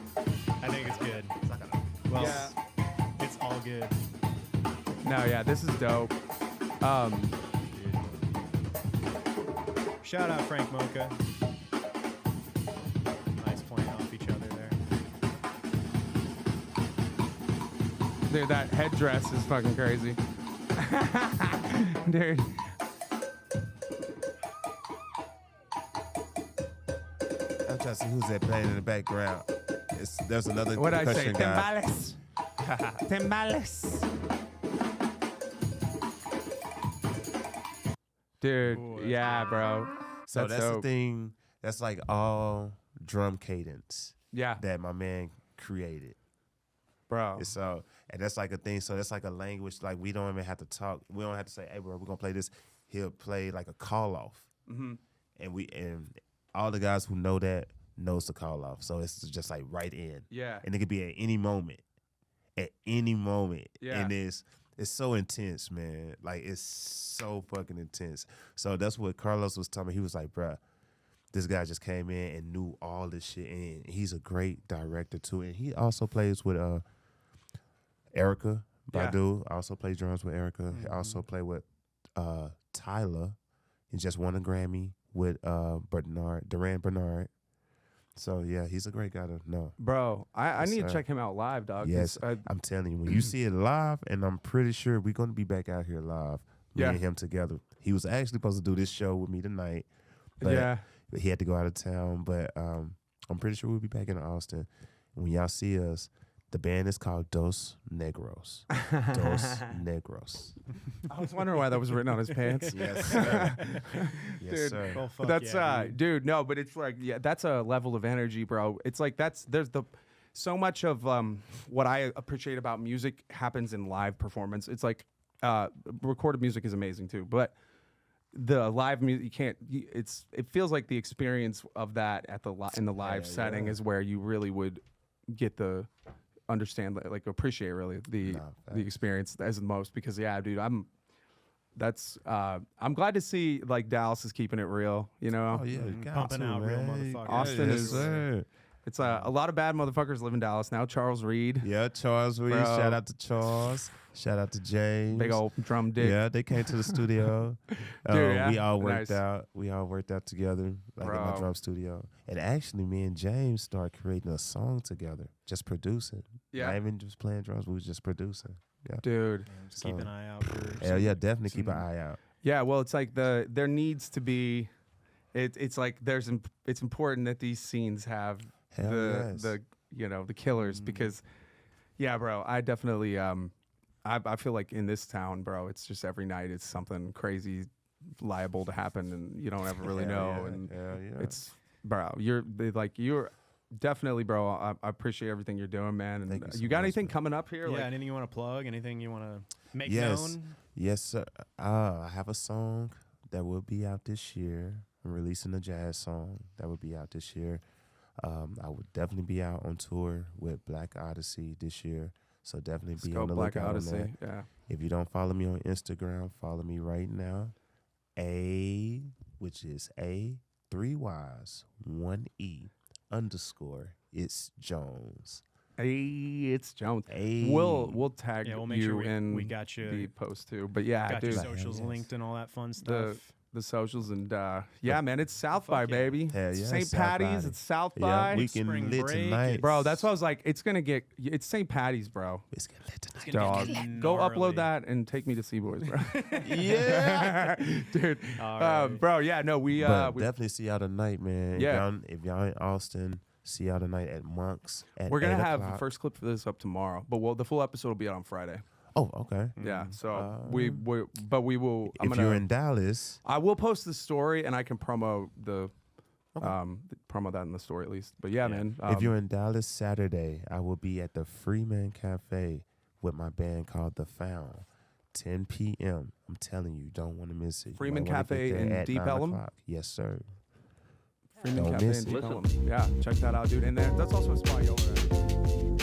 I think it's good. Well, Yeah. it's all good. No, yeah, this is dope. Shout out Frank Mocha. Nice playing off each other there. Dude, that headdress is fucking crazy. Dude. I'm trying to see who's that playing in the background. There's another What'd I say? percussion guy. Timbales. Timbales. Dude, Ooh, that's yeah, bro. So that's the dope. thing. That's like all drum cadence Yeah, that my man created. bro. And so, and that's like a thing. So that's like a language. Like we don't even have to talk. We don't have to say, "Hey, bro, we're gonna play this." He'll play like a call off, and all the guys who know that knows the call off. So it's just like right in, Yeah. and it could be at any moment, Yeah. And it's so intense, man. Like it's so fucking intense. So that's what Carlos was telling me. He was like, "Bruh, this guy just came in and knew all this shit, and he's a great director too. And he also plays with Erica Yeah. Badu. Also plays drums with Erica. He also played with Tyler. He just won a Grammy with Duran Bernard. So yeah, he's a great guy to know. Bro, I Yes, need to sir. check him out live, dog. 'cause Yes, I- I'm telling you, when you see it live, and I'm pretty sure we're gonna be back out here live, me Yeah. and him together. He was actually supposed to do this show with me tonight, but yeah. he had to go out of town. But I'm pretty sure we'll be back in Austin, when y'all see us, the band is called Dos Negros. Dos Negros. I was wondering why that was written on his pants. Yes, sir. Yes, Dude, sir. Well, fuck That's yeah, dude. No, but it's like that's a level of energy, bro. It's like there's so much of what I appreciate about music happens in live performance. It's like recorded music is amazing too, but the live music it feels like the experience of that at in the live setting is where you really would get the understand, like appreciate really the experience as the most, because dude, I'm glad to see like Dallas is keeping it real, you know. Oh yeah, you got pumping to, out real man. motherfuckers. Austin Yes, is sir. it's a lot of bad motherfuckers live in Dallas now. Charles Reed, Yeah, Charles Reed. Bro. Shout out to Charles. Shout out to James. big old drum dick. Yeah, they came to the studio. Dude, We all worked nice. out. We all worked out together, like in my Bro. drum studio. And actually, me and James started creating a song together, just producing. Yeah. Not even just playing drums. We was just producing. Yeah. Dude. Just keep an eye out for Hell yeah, definitely keep an eye out. Yeah, well, it's like there needs to be, it's like it's important that these scenes have Hell yes. the the killers, because bro, I definitely I feel like in this town, bro, it's just every night it's something crazy liable to happen, and you don't ever really know, and Hell yeah. it's bro, you're definitely, bro. I appreciate everything you're doing, man. And Thank you so you got much, anything man. coming up here? Yeah, Like, anything you want to plug? Anything you want to make Yes. known? Yes, sir. I have a song that will be out this year. I'm releasing a jazz song that will be out this year. I would definitely be out on tour with Black Odyssey this year. So definitely let's be go on the Black lookout on Odyssey. that. Yeah. If you don't follow me on Instagram, follow me right now. Which is A, 3 Ys, 1 E, _ it's Jones. Hey, it's Jones. Hey. We'll tag Yeah, we'll make you sure in we got you. the post too. But yeah, Got dude, your socials yes. linked and all that fun stuff. the socials and man, it's South by, yeah. baby. Hell yeah, St. South Patty's, by. it's South Yeah, by. we can Spring lit break, tonight. Bro, that's why I was like, it's St. Patty's, bro. It's getting lit tonight. Dog, go gnarly. upload that and take me to Seaboys, bro. Yeah. Dude. All right. Bro, yeah, no, we Definitely see y'all tonight, man. Yeah. If y'all in Austin, see y'all tonight at Monks at we're gonna 8 have the o'clock. first clip for this up tomorrow, but the full episode will be out on Friday. Oh, okay. Yeah, so Uh, we will. If you're in Dallas, I will post the story and I can promo promo that in the story at least. But yeah, man. if you're in Dallas Saturday, I will be at the Freeman Cafe with my band called The Found. 10 p.m. I'm telling you, don't want to miss it. You Freeman might wanna Cafe get there in at Deep 9 Ellum? o'clock. Yes, sir. Freeman Don't Cafe miss in it. Deep Ellum. Yeah, check that out, dude. And that's also a spot y'all are at.